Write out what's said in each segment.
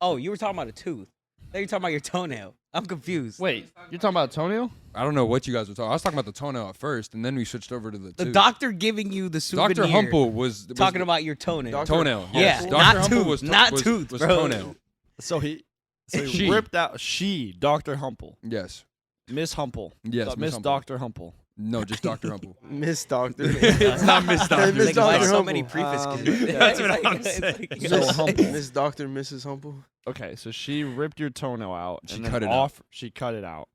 Oh, you were talking about a tooth. Now you're talking about your toenail. I'm confused. Wait, you're talking about a toenail? I don't know what you guys were talking. I was talking about the toenail at first, and then we switched over to the The tooth. doctor giving you the souvenir. Dr. Humple was talking about your toenail. toenail. Yeah, Yes. Dr. not Humple tooth, was not tooth, was bro. toenail. So he She. ripped out Dr. Humple. Yes. Miss Humple. Yes, Miss Humple. Dr. Humple. No, just Dr. Humple. Miss Doctor. It's not Miss Doctor. Miss Like, why Dr. so Humble. many prefixes? That's what I'm It's saying. like- So Humple. Miss Doctor, Mrs. Humple. Okay, so she ripped your toenail out. She and then cut it out. She cut it out.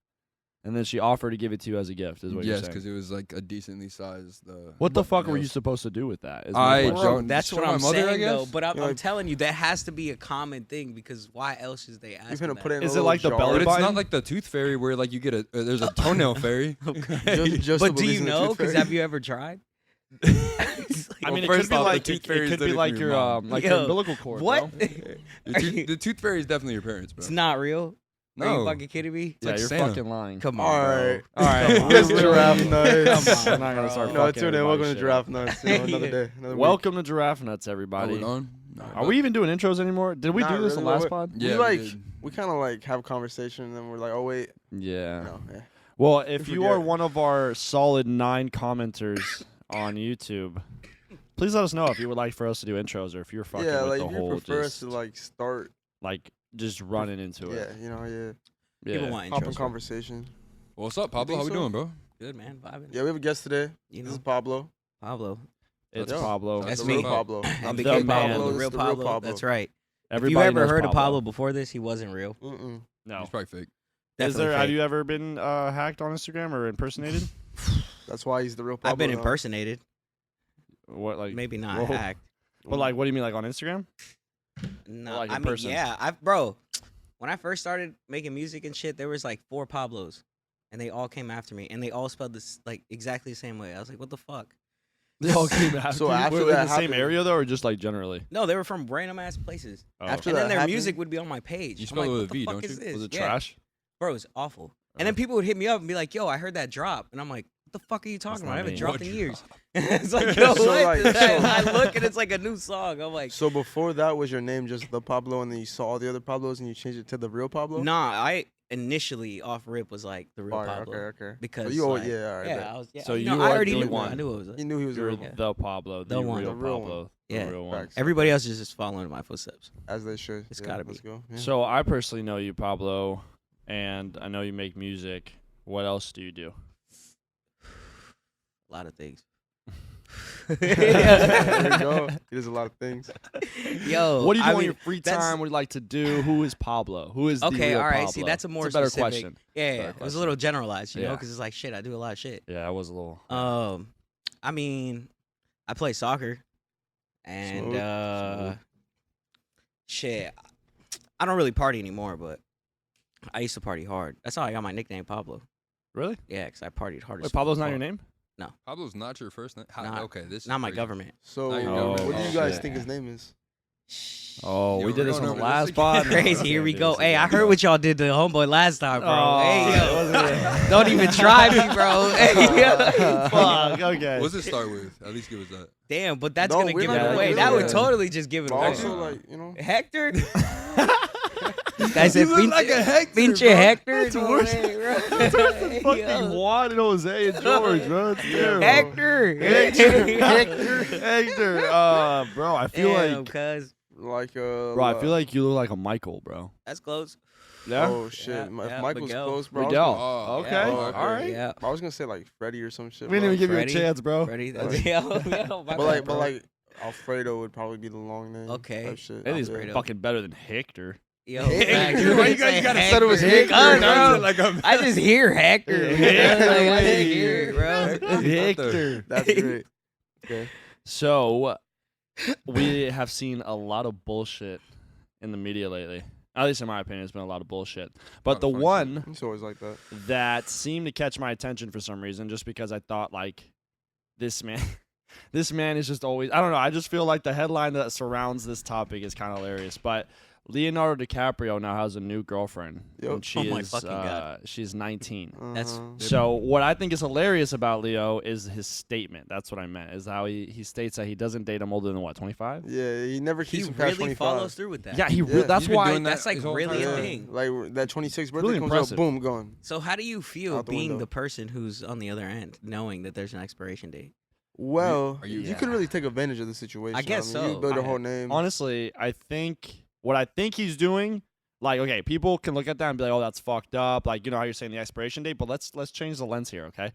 And then she offered to give it to you as a gift, is what you're Yes, saying. because it was like a decently sized. What the fuck were you nails. supposed to do with that? is I my question. don't- That's show what my I'm mother, I saying, though. guess? But I'm, You're I'm like- telling you, that has to be a common thing because why else is they You're asking gonna that? put it in a Is it little like the jar. belly But it's button? not like the tooth fairy where like you get a there's a toenail fairy. Just But do believes you in the know? tooth Because fairy. have you ever tried? I Well, mean, it first could be off, the like tooth fairy is it could be literally like from your your mom. like Yo, your umbilical cord. What? Bro. The tooth fairy is definitely your parents, bro. It's not real. Are you No. fucking kidding me? Yeah, like you're Santa. fucking lying. Come on, All bro. right. All right, Come This on. giraffe nuts. Come on, we're not gonna start No, fucking tune in. everybody's Welcome to shit Giraffe up. Nuts. You know, another Yeah. day. Another week. Welcome to Giraffe Nuts, Are everybody. we on? No, Are we even doing intros anymore? Did we Not do this in the really, last but- pod? Yeah, we we like did. we kind of like have a conversation and then we're like, oh wait, Yeah. no, yeah. Well, if We you are forget. one of our solid 9 commenters on YouTube, please let us know if you would like for us to do intros or if you're fucking Yeah, with like the if you whole prefer us just to like start, like just running into yeah, it. you know, yeah, People Yeah. want hop in intros. conversation. What's up, Pablo? think How we so? doing, bro? Good, man. Vibing. Yeah, we have a guest today. You This know, is Pablo. Pablo. It's Yeah. Pablo. That's the me. real Pablo. And the became man. Pablo, the This real is the real Pablo. Pablo. That's right. If Everybody you ever knows heard of Pablo before this, he wasn't real. Mm-mm. No. He's probably fake. Is Definitely there? Have fake. you ever been hacked on Instagram or impersonated? That's why he's the real Pablo. I've been now. impersonated. What like? Maybe not Whoa. hacked. But like, what do you mean, like on Instagram? No, like in I mean, person? yeah, bro. When I first started making music and shit, there was like 4 Pablos, and they all came after me, and they all spelled this like exactly the same way. I was like, what the fuck? They all came after So you? after Were in that the same happened- area though, or just like generally? No, they were from random ass places. Oh. After And then that their happened- music would be on my page. You I'm spell like, it with what a the V, fuck don't is you? this? Was it Yeah. trash? Bro, it was awful. Oh. And then people would hit me up and be like, yo, I heard that drop. And I'm like, what the fuck are you talking about? not I haven't me. dropped What in drop? years. It's like, yo, So, what? like, I so- look and it's like a new song. I'm like, So before that was your name just the Pablo, and then you saw all the other Pablos and you changed it to the real Pablo. nah, I initially off rip was like the real Fire, Pablo. okay. Because So you always, like, yeah, all right. yeah, bet. I was, yeah. So you know, you I are already the knew one. I knew it was. You knew he was the You're real, Yeah. the Pablo, the The one. real The real Pablo, one. Yeah. the real one. Facts. Everybody else is just following in my footsteps. as they should. It's Yeah, gotta be. Let's go. Yeah. So I personally know you, Pablo, and I know you make music. What else do you do? A lot of things. there we go. He does a lot of things. Yo, What do you do I on mean, your free that's- time? What do you like to do? Who is Pablo? Who is the Okay, real all right. Pablo? See, that's a more It's a better specific. question. Yeah, Better it was a question. little generalized, you know, Yeah. because it's like shit. I do a lot of shit. Yeah, I was a little. I mean, I play soccer, and Smooth. shit. I don't really party anymore, but I used to party hard. That's how I got my nickname Pablo. Really? Yeah, because I partied hard. Wait, as Pablo's not fuck. your name? Pablo's not your first name. Not- Okay, this is Not my crazy. government. So Now you know. what do Oh, you guys shit. think his name is? Oh, Yeah, we we're did this going on over the this last again. pod. Crazy. Here we go. Hey, I heard what y'all did to homeboy last time, bro. Oh, hey, yeah, yo. wasn't it? Don't even try me, bro. Hey, yo. Fuck. Okay. What's it start with? At least give us that. Damn, but that's No, gonna we're give not it gonna away. give That it would away. totally just give it But away. also, like, you know, Hector? Guys, You look like a Hector, Pinche bro. Hector. That's No worse. way, bro. Fucking Yo. Juan and Jose and George, bro. It's terrible. Hector. Hector. Bro, I feel Damn, like, cuz. like bro, I feel like you look like a Michael, bro. That's close. Yeah. Oh shit! Yeah, If yeah, Michael's Miguel. close, bro. Miguel. Oh, Okay. yeah. Oh, All right. Yeah. I was gonna say like Freddie or some shit. We didn't even give Freddie. you a chance, bro. Ready? Like- That's, yo, my But bad, like, bro. Alfredo would probably be the long name. Okay. Type shit. It is Alfredo. fucking better than Hector. Yo, Hector. facts. Why you guys Say gotta said it was Hector, Cuz, now bro. you like a I just hear Hector. Yeah. man. Like, I Yeah. just hear it, bro. Hector. That's great. Okay. So, we have seen a lot of bullshit in the media lately. At least in my opinion, it's been a lot of bullshit. But the Lot of one It's always like that. that seemed to catch my attention for some reason, just because I thought, like, this man, this man is just always, I don't know, I just feel like the headline that surrounds this topic is kind of hilarious. But Leonardo DiCaprio now has a new girlfriend. Yep. And she Oh my is, fucking God. she's 19. That's- So what I think is hilarious about Leo is his statement. That's what I meant. Is how he states that he doesn't date him older than what, 25? Yeah, he never He keeps him past really 25. follows through with that. Yeah, Yeah. that's He's been why doing that That's like his whole really entire a life. thing. Like that 26th birthday Really comes impressive. up, boom, gone. So how do you feel Out the being window. the person who's on the other end, knowing that there's an expiration date? Well, Are you- you Yeah. could really take advantage of the situation. I guess mean, You so. build your I- whole name. honestly, I think what I think he's doing, like, okay, people can look at that and be like, oh, that's fucked up. Like, you know how you're saying the expiration date, but let's change the lens here, okay?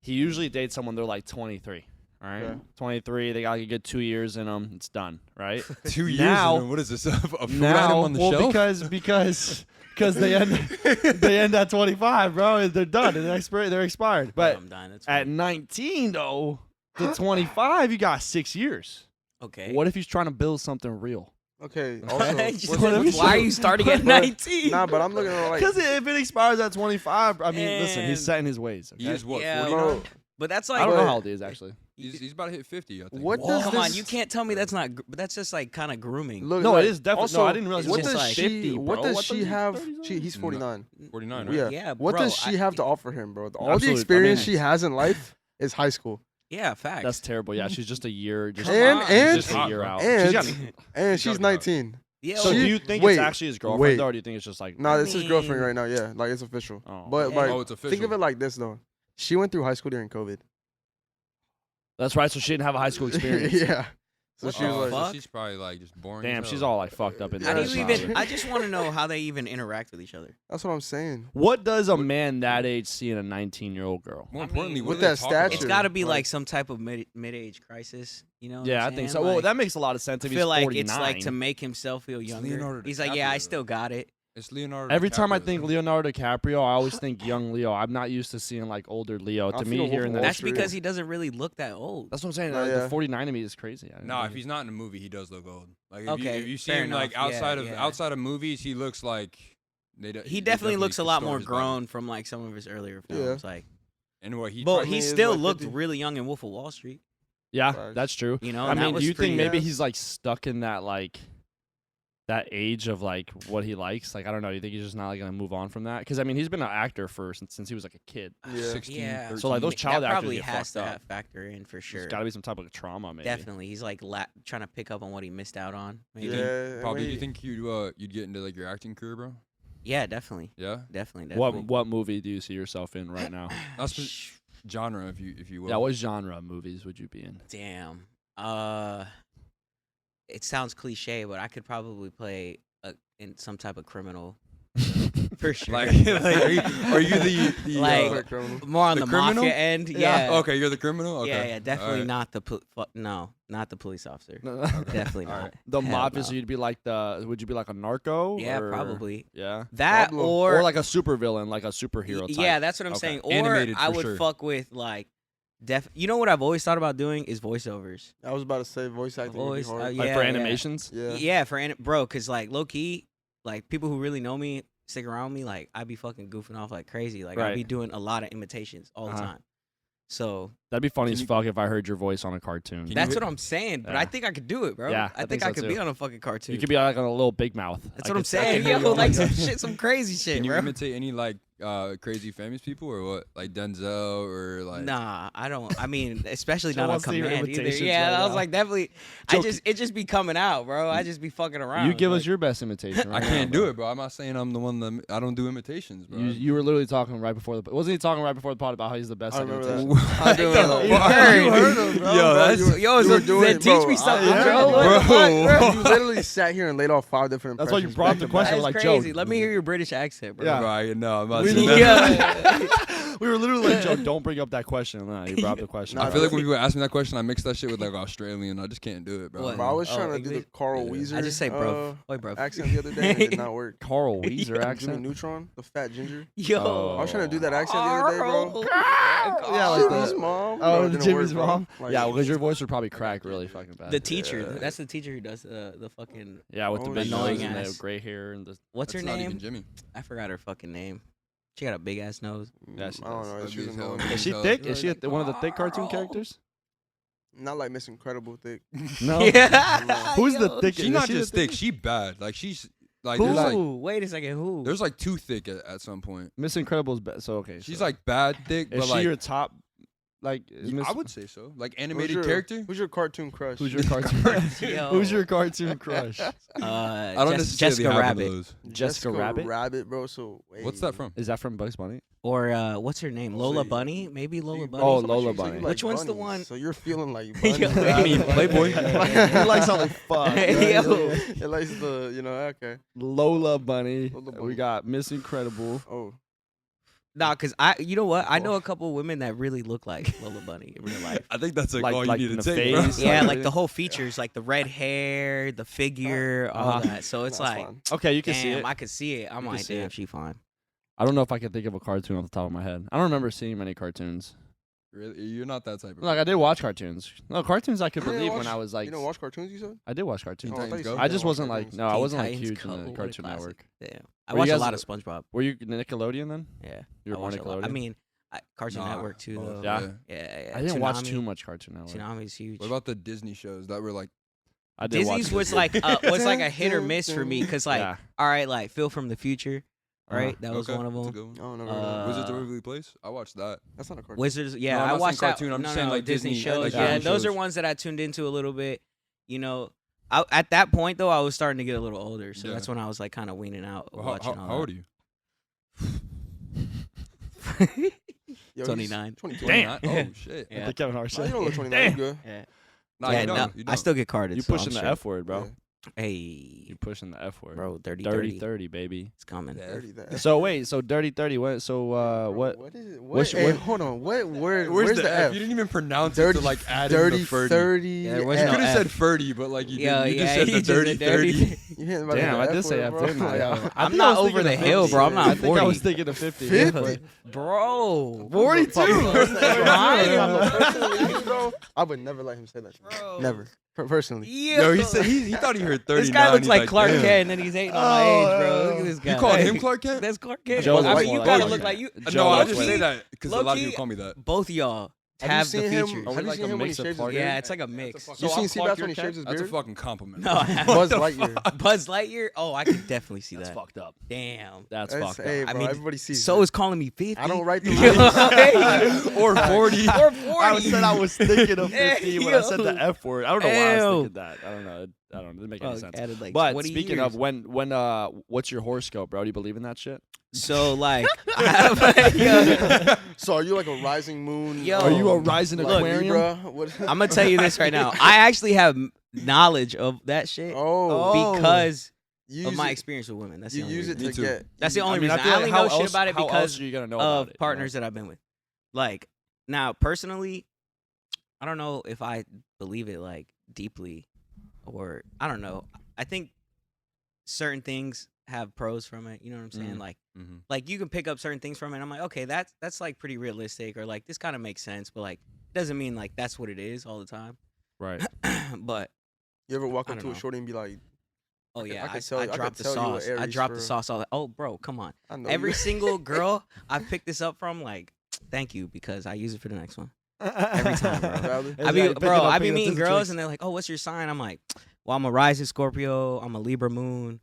He usually dates someone they're like 23. All right, Okay. 23. They got like a good 2 years in them. It's done, right? 2 years. Now- What is this? A food item now, on the well, shelf? because they end at 25, bro. They're done. They're expired. But I'm dying. That's at funny. 19 though, to 25, you got 6 years. Okay. What if he's trying to build something real? Okay. Also, Just- what's- why are you starting at But- 19? Nah, but I'm looking at like. Because if it expires at 25, I mean, listen, Man. he's set in his ways. He Okay? is what? Yeah, 49? Bro, But that's I like, don't know But- how old he is actually. He's about to hit 50. I think. What does come on, this- you can't tell me that's not. But that's just like kind of grooming. Look, No, like, it is definitely. Also, No, I didn't realize. it's what it was just does like like- 50, she? bro. What does What she does have? 30s? He's 49. 49, right? Yeah. Yeah, What bro, does she have to offer him, bro? All Absolutely. the experience I mean- she has in life is high school, Yeah, facts. That's terrible. Yeah, she's just a year. Just, And- she's and- just a year out. and- She's got, and she's gotta be hot. 19. yeah. so She- do you think wait, it's actually his girlfriend, wait. though, or do you think it's just like? Nah, it's his mean- girlfriend right now. Yeah, like it's official. Oh. But Yeah. like, Oh, it's official. think of it like this though. She went through high school during COVID. That's right. So she didn't have a high school experience. yeah. So What she the was so like, fuck? she's probably like just boring. Damn, as she's hell. all like fucked up in How there. do you even? I just want to know how they even interact with each other. that's what I'm saying. What does a man that age see in a 19-year-old girl? More I importantly, mean, what with do they that talk about? It's stature, got to be like- like some type of mid-age crisis. You know? What Yeah, I I'm think saying? so. Well, Like, that makes a lot of sense. I If feel he's like 49. it's like to make himself feel It's younger. Leonardo He's like, yeah, I DiCaprio, still got it. It's Leonardo. Every time I DiCaprio, think though. Leonardo DiCaprio, I always think young Leo. I'm not used to seeing like older Leo. I To feel me, Wolf hearing of that, Wall That's Street. because he doesn't really look that old. that's what I'm saying. Oh, yeah. The 49 to me is crazy. I No, think if he- he's not in a movie, he does look old. Like if Okay, if you see fair him like enough. outside Yeah, of yeah. outside of movies, he looks like He definitely looks a lot more distort his body. grown from like some of his earlier Yeah. films. Like, And what he but probably he is, still like, looked 50. really young in Wolf of Wall Street. yeah, Facts. that's true. You know, I and that mean, was do you think pretty- maybe he's like stuck in that like that age of like what he likes? Like I don't know. Do you think he's just not like gonna move on from that? Because I mean, he's been an actor since he was like a kid. Yeah. 16, Yeah. 13. So like those child that actors probably get has fucked to up. have factor in for sure. There's got to be some type of trauma, maybe. Definitely, he's like trying to pick up on what he missed out on. Maybe. Yeah. Probably. I Do you mean, think you'd get into like your acting career, bro? Yeah, definitely, Yeah. definitely. What movie do you see yourself in right now? That's genre, if you will. Yeah, what genre of movies would you be in? Damn. It sounds cliche, but I could probably play in some type of criminal for sure. Like, are you the Like- Quick criminal. more on the the criminal? mafia end. Yeah. Okay, you're the criminal. Okay. Yeah, definitely Alright. not the no, not the police officer. Okay. Definitely Alright. not. The Hell mafia, no. so you'd be like would you be like a narco? Yeah, or- probably Yeah. that Pablo. or Or like a supervillain, like a superhero type. yeah, that's what I'm Okay. saying. Or Animated I for would sure. fuck with like you know what I've always thought about doing is voiceovers. I was about to say voice acting would be Voice, hard. yeah. Like for animations? Yeah. For bro, cause like low key, like people who really know me stick around me, like I be fucking goofing off like crazy. Like I Right. be doing a lot of imitations all the Uh-huh. time. So That'd be funny Can as you- fuck if I heard your voice on a cartoon. Can you that's hit- what I'm saying. But Yeah. I think I could do it, bro. Yeah, I I think think I so could too. be on a fucking cartoon. You could be like on a little big mouth. That's I what I'm could- I saying, could hear yo. you on Like that. some shit, some crazy shit, Can you bro. imitate any like crazy famous people or what? Like Denzel or like? Nah, I don't. I mean, especially Joe not on wants to hear command either. imitations Yeah, right I was now. like, definitely. Joe, It just be coming out, bro. I just be fucking around. You give us like- your best imitation. I Right can't now, do it, bro. I'm not saying I'm the one that I don't do imitations, bro. You were literally talking right before the. Wasn't he talking right before the pod about how he's the best I at remember that. imitation? I do Yo, remember you that. heard him, bro. Yo, that's Yo, you so were doing then it, teach bro. me something, I- bro. What the Bro. fuck, bro? You literally sat here and laid off 5 different That's why you impressions brought back the to question. back. That's like, crazy. Joe- Let me hear your British accent, bro. Yeah. Right, no, I'm not We saying need- that. yeah. We were literally like, Joe, don't bring up that question. Nah, you brought up the question. Nah, I feel like when people ask me that question, I mix that shit with like Australian. I just can't do it, bro. What? Bro, I was Oh, trying to do the English? Carl Yeah. Weezer I just say bro. Oi, bro. accent the other day and it did not work. Carl Weezer Jimmy accent. Neutron, the fat ginger. Yo. Oh. I was trying to do that accent the other day, bro. Yeah, like Jimmy's that. mom. Oh, Bro, it didn't Jimmy's work, bro. mom. Like, Yeah, because your voice would probably crack really fucking bad. The teacher. Yeah. That's the teacher who does the fucking. Yeah, with the Oh, big annoying nose and ass. the gray hair and the. What's That's her not name? even Jimmy. I forgot her fucking name. She got a big ass nose. Yeah, she I don't does. know. Ugly She was as hell. annoying. Is she So- thick? Is she one of the thick cartoon Carl. characters? Not like Miss Incredible thick. No. Yeah. Who's the Yo. thickest? She's Is not she the just thick. She bad. Like she's Like Who? there's like Wait a second. Who? there's like too thick at some point. Miss Incredible's best. So okay, She's so like bad thick, is but she like your top? Like, is I Miss- would say so. Like Who's animated your- character. Who's your cartoon crush? who's your cartoon? Yo. Who's your cartoon crush? I don't necessarily Jessica have one of Rabbit. those. Jessica Rabbit? Rabbit, bro. So What's that from? Is that from Bugs Bunny? Or what's her name? Oh, Lola so you- Bunny? Maybe So Lola you- Bunny. Oh, so Lola you Bunny. like Which one's the bunnies, one? So you're feeling like Yo, bunnies, you right? mean Like- Playboy? He likes all the fuck. Yo. It likes the, okay. Lola Bunny. Lola We Bunny. got Miss Incredible. Oh, Nah, cause you know what? I know a couple women that really look like Lola Bunny in real life. I think that's like, Like- all like you in need to the take, bro. face, Yeah, like- like the whole features, like the red hair, the figure, all Uh-huh. that. So it's that's like, fine. Okay, you can see damn, it. I could see it. I'm You can like, see damn, it. she fine. I don't know if I can think of a cartoon off the top of my head. I don't remember seeing many cartoons. Really, you're not that type of. Like I did watch cartoons. No, cartoons I could You didn't believe when watch- I was like. You don't watch cartoons, you said? I did watch cartoons. Oh, I thought you Titans said Go? you I didn't just watch wasn't like cartoons. no, I Teen wasn't like Titans huge Go, in the what a Cartoon classic. Network. Damn. I Were you watch a guys lot a- of SpongeBob. Were you Nickelodeon then? Yeah. You were I more watch a lot. I Nickelodeon? mean, Cartoon Nah, Network too, both, though. Yeah. Yeah. I didn't watch Toonami. too much Cartoon Network. Toonami's huge. What about the Disney shows that were like? I did watch Disney's was Disney. like a hit or miss for me, cause like, Yeah. all right, like Phil from the Future, Uh-huh. right? That was Okay, one of that's a them. good one. Oh, never Wizards of Uh, Waverly Place. I watched that. That's not a cartoon. Wizards, yeah, No, I'm I not saying watched that. cartoon, I'm no, just saying, no, like, Disney Disney, shows. like, Yeah, Disney those are shows. ones that I tuned into a little bit. You know, at that point though, I was starting to get a little older, so Yeah. that's when I was like kind of weaning out Well, watching how all old are you? that. Yo, he's 29. 22. Damn. Oh shit. Yeah. The Kevin Hart No, shit. you don't look 29. You good. Yeah, Nah, yeah, you don't. no, You I don't. still get carded. You so pushing I'm the straight. F word, bro. Yeah. Hey, You pushing the F word. bro, dirty, Dirty 30, baby. It's coming. Yeah. Dirty that. So wait, so Dirty 30. What? So what? What is it? what's- Hey, what- hold on. What word? Where's the F? F? You didn't even pronounce Dirty, it to like add dirty, in the 30. 30. Yeah, there was You no could have F. said 30, but like you Yeah, didn't. You yeah, just said he the just said dirty 30. You hitting about Damn, the I did F say word, F, bro. didn't I? Like, I I'm think I not was over thinking the of hill, 50. bro. I'm not I think I was 40. thinking of 50. 50? Bro, 42. Personally, bro, I would never let him say that. Bro. Never. Personally. Yo, he said he thought he heard 30. This guy looks like Clark damn. Kent, and then he's hating on my age, bro. Look at this guy. You called him Clark Kent? That's Clark Kent. Joe I looks mean, you more gotta like look Clark like you. Kent. No, I looks just like- say that because a lot of low-key- people call me that. Both of y'all Have you have the seen him? features. Are we Have you like seen a him when he mix of shaves his Clark beard? Yeah, it's like a mix. You seen Seabass when he shaves his That's a beard? fucking compliment. No, I haven't. Buzz What the Lightyear. fuck? Buzz Lightyear. Oh, I could definitely see That's that. fucked up. Damn. That's It's- fucked hey, up. I bro, mean, everybody sees So it. is calling me 50. I don't write the Yo, lyrics. hey. Or 40. Or 40. I said I was thinking of 50 when I said the Yo. F word. I don't know why I was Ew. thinking that. I don't know. It didn't make any Fuck, sense. added like But 20 speaking years. of when what's your horoscope, bro? Do you believe in that shit? So like, I have, yo, So are you like a rising moon? Yo. Are you a rising like Aquarium? Libra? What? I'm gonna tell you this right now. I actually have knowledge of that shit Oh, because you of use my it- experience with women. That's You the only use it reason. Me to too. get. That's the you- only I mean, reason. feel I like only how know shit else- about it how else because are you gonna know of about it, you know? partners that I've been with. Like now, personally, I don't know if I believe it like deeply, or I don't know. I think certain things have pros from it. You know what I'm saying? Mhm. Mhm. Like you can pick up certain things from it. And I'm like, okay, that's like pretty realistic, or like this kind of makes sense, but like it doesn't mean like that's what it is all the time. Right. But You ever walk I up don't to a know. shorty and be like, oh I yeah, could tell- I could dropped the tell you a sauce. I Aries dropped the for- sauce. All that. Oh, bro, come on. I know Every you. single girl I picked this up from, like, thank you because I use it for the next one. Every time, bro. Valid. I be, bro, I be meeting girls and they're like, "Oh, what's your sign?" I'm like, "Well, I'm a rising Scorpio. I'm a Libra moon."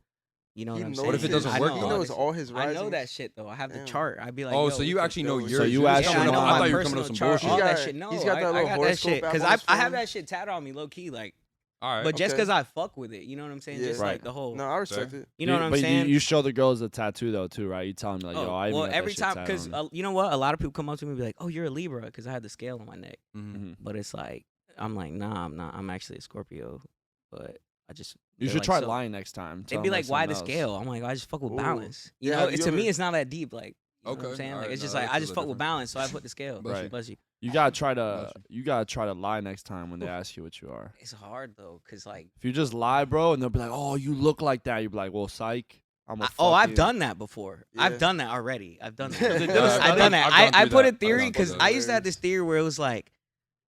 You know what He I'm knows saying? What if it doesn't I work, know He though? all knows this- all his I risings. know that shit though. I have the Damn. chart. I'd be like, Oh, yo, so you what the actually know fuck? yours. So you You're just actually coming Yeah, up- I know I thought you were my coming up with some personal chart, bullshit. all He that got- shit. No, he's got that I little got that horoscope shit app because on his I have phone. that shit tatted on me low key, like, All right. but just Okay. because I fuck with it, you know what I'm saying? Yeah. Just Right. like the whole, No, I respect it. you know what I'm but saying? You show the girls the tattoo though too, right? You tell them like, yo, Oh, I even well, got that every shit time, tatted because on me. you know what? A lot of people come up to me and be like, "Oh, you're a Libra," because I have the scale on my neck. Mhm. Mhm. But it's like, I'm like, nah, I'm not. I'm actually a Scorpio. But I just You they're should like, try so- lying next time. They'd Tell be 'em like, "Why the something else. scale?" I'm like, I just fuck with Ooh. balance. You Yeah, know, have you to me, ever- it's not that deep. Like, you know what I'm Okay, saying? Like, alright, it's just no, like that's I a just little fuck with different. balance, so I put the scale. Bless Right. Bless you. You gotta try to Bless lie next time when they ask you what you are. It's hard though, cause like, If you just lie, bro, and they'll be like, "Oh, you look like that," you'll be like, "Well, psych." I'm a I've done that before. Yeah. I've done that already. I've done Yeah, that. I've I've done that. I've gone I through put a that. theory I've gone because through I that. used to have this theory where it was like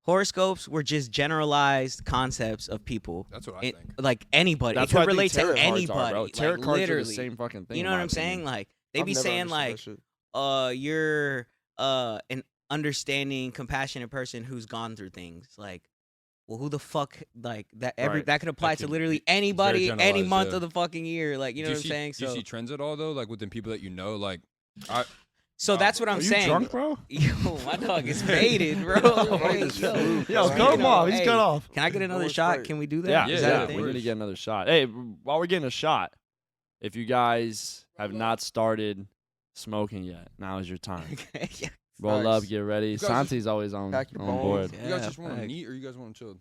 horoscopes were just generalized concepts of people. That's what I It, think. like anybody. That's it why could I think relate to tarot cards are, anybody. bro. Tarot like, cards literally. are the same fucking thing. You know in what my I'm saying? opinion. Like they I've be never saying understood like, that shit. you're an understanding, compassionate person who's gone through things. Like well, who the fuck like that? Right. That could apply to could literally be very anybody, any generalized, month yeah. of the fucking year. Like, you know do what I'm saying? Do you So, see trends at all though? Like within people that you know, like, I so that's what Are I'm you saying. drunk, bro? Yo, my dog is faded, bro. Hey, this yo, fruit, Yo, bro. cut him off. He's Hey, cut off. Can I get another More shot? Sprite. Can we do that? Yeah, Is yeah, that a of thing? we need to get another shot. Hey, while we're getting a shot, if you guys have not started smoking yet, now is your time. Okay, yeah. Roll Nice. up, get ready. You guys Santi's always on pack your board. bones. you guys Yeah, just want to facts. neat or you guys want to chill?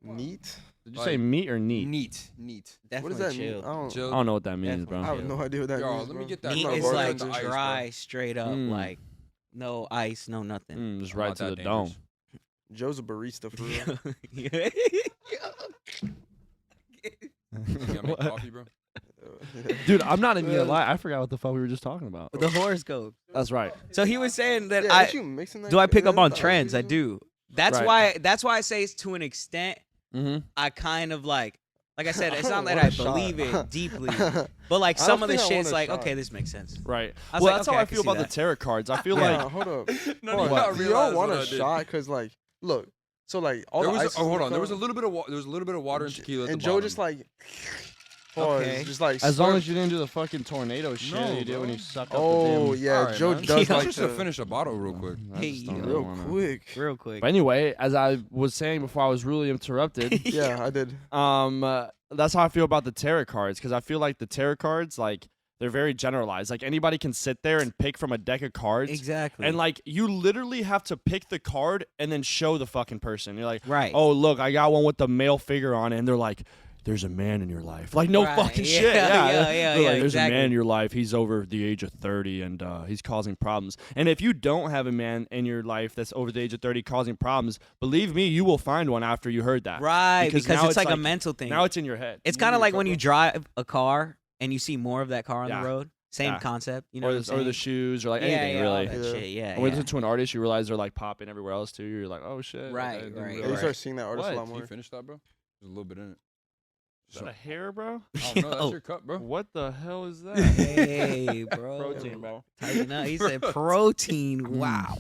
Neat. Did you say meat or neat? Neat. What Definitely does that chill. mean? I Chill. I don't know what that means, Definitely. I bro. have no idea what that Yo, means. let me bro. get that. Neat I'm is not like bartender. ice, bro. dry, straight up, Mm. like no ice, no nothing. Just I'm right not to the that dome. dangerous. Joe's a barista for real. Yeah. You gotta make coffee, bro. Dude, I'm not even gonna lie. I forgot what the fuck we were just talking about. The horoscope. That's right. So he was saying that Yeah, I ain't you mixing that do I shit pick up in? on Thought trends. I you- do. That's Right. why I say it's to an extent. Mm-hmm. I kind of like I said, it's I not don't that want I a shot. believe it deeply, but like I some don't of the think I want shit's a like, shot. okay, this makes sense. Right. I was Well, like, that's okay, how I I can feel see about the that. tarot cards. I feel Yeah. like Nah, hold up. None Hold of y'all up. You realize don't want what a I did. shot because, like, look. So, like, all There the was ice. hold on. There was a little bit of water and tequila at And the Joe bottom. just like. Okay. Just like. as long slurp. as you didn't do the fucking tornado shit No, you did when bro. you suck up Oh the damn. yeah, All right, Joe man. does Yeah. I like just to finish a bottle real quick. I just Hey, don't yo. really real wanna- quick. Real quick. But anyway, as I was saying before I was really interrupted, Yeah, I did. that's how I feel about the tarot cards because I feel like the tarot cards, like they're very generalized. Like anybody can sit there and pick from a deck of cards, Exactly. and like you literally have to pick the card and then show the fucking person. You're like, right. oh look, I got one with the male figure on it, and they're like, there's a man in your life. Like no Right. fucking Yeah, shit. yeah, They're yeah, like, yeah, there's a man exactly. in your life. He's over the age of 30 and he's causing problems. And if you don't have a man in your life that's over the age of 30 causing problems, believe me, you will find one after you heard that. Right. Because Because now it's like a like- mental thing. Now it's in your head. It's You kind of need a like when cup, you bro? drive a car and you see more of that car on Yeah. the road. Same Yeah. concept. You know or, what I'm the, or the saying? shoes or like yeah, anything yeah, really. all that Yeah. shit. Yeah. And when you yeah. listen to an artist, you realize they're like popping everywhere else too. You're like, oh shit. like, Right, I didn't right, Yeah, you realize. start seeing that artist What? a lot Can you more. finish that, bro? There's a little bit in it. Is that a hair, bro? Oh no, that's Yo. your cup, bro. What the hell is that? Hey, bro. Protein, bro. Tighten up. He said protein. Wow.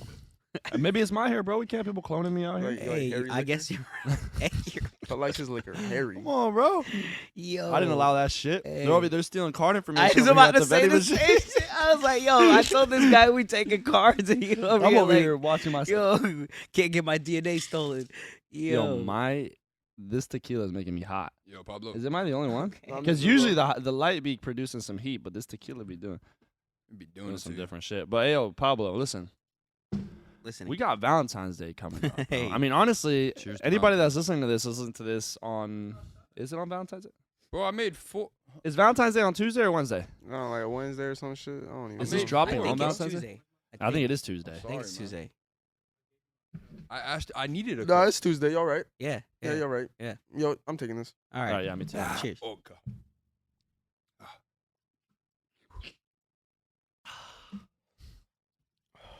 Maybe it's my hair, bro. We can't have people cloning me out here. Like- Hey, hairy I liquor? guess you're right. Hey, But likes his liquor, Harry. Come on, bro. yo. I didn't allow that shit. Hey. They're stealing card information. I was over here about at to the say vending the machine. same shit. I was like, yo, I told this guy we taking cards and he over I'm here over like, here watching myself. yo, can't get my DNA stolen. Yo. This tequila is making me hot. Yo, Pablo. Is am I the only one? Okay. I'm Because just a usually little- the light be producing some heat, but this tequila be doing Be doing it some to you. different shit. But hey, yo, Pablo, listen, Listen, we got Valentine's Day coming up. bro. Hey. I mean, honestly, Cheers to anybody Valentine's. that's listening to this, listen to this on. Is it on Valentine's Day? Bro, I made 4. Is Valentine's Day on Tuesday or Wednesday? No, like a Wednesday or some shit. I don't even. Is know. this dropping I on think it's Valentine's Day? Tuesday. I think it is Tuesday. I think it's Sorry, man. Tuesday. I asked. I needed a. No, cup. it's Tuesday. Y'all right? Yeah. Yeah, you're right. Yeah. Yo, I'm taking this. All All right. right, yeah, me too. Cheers. Oh god.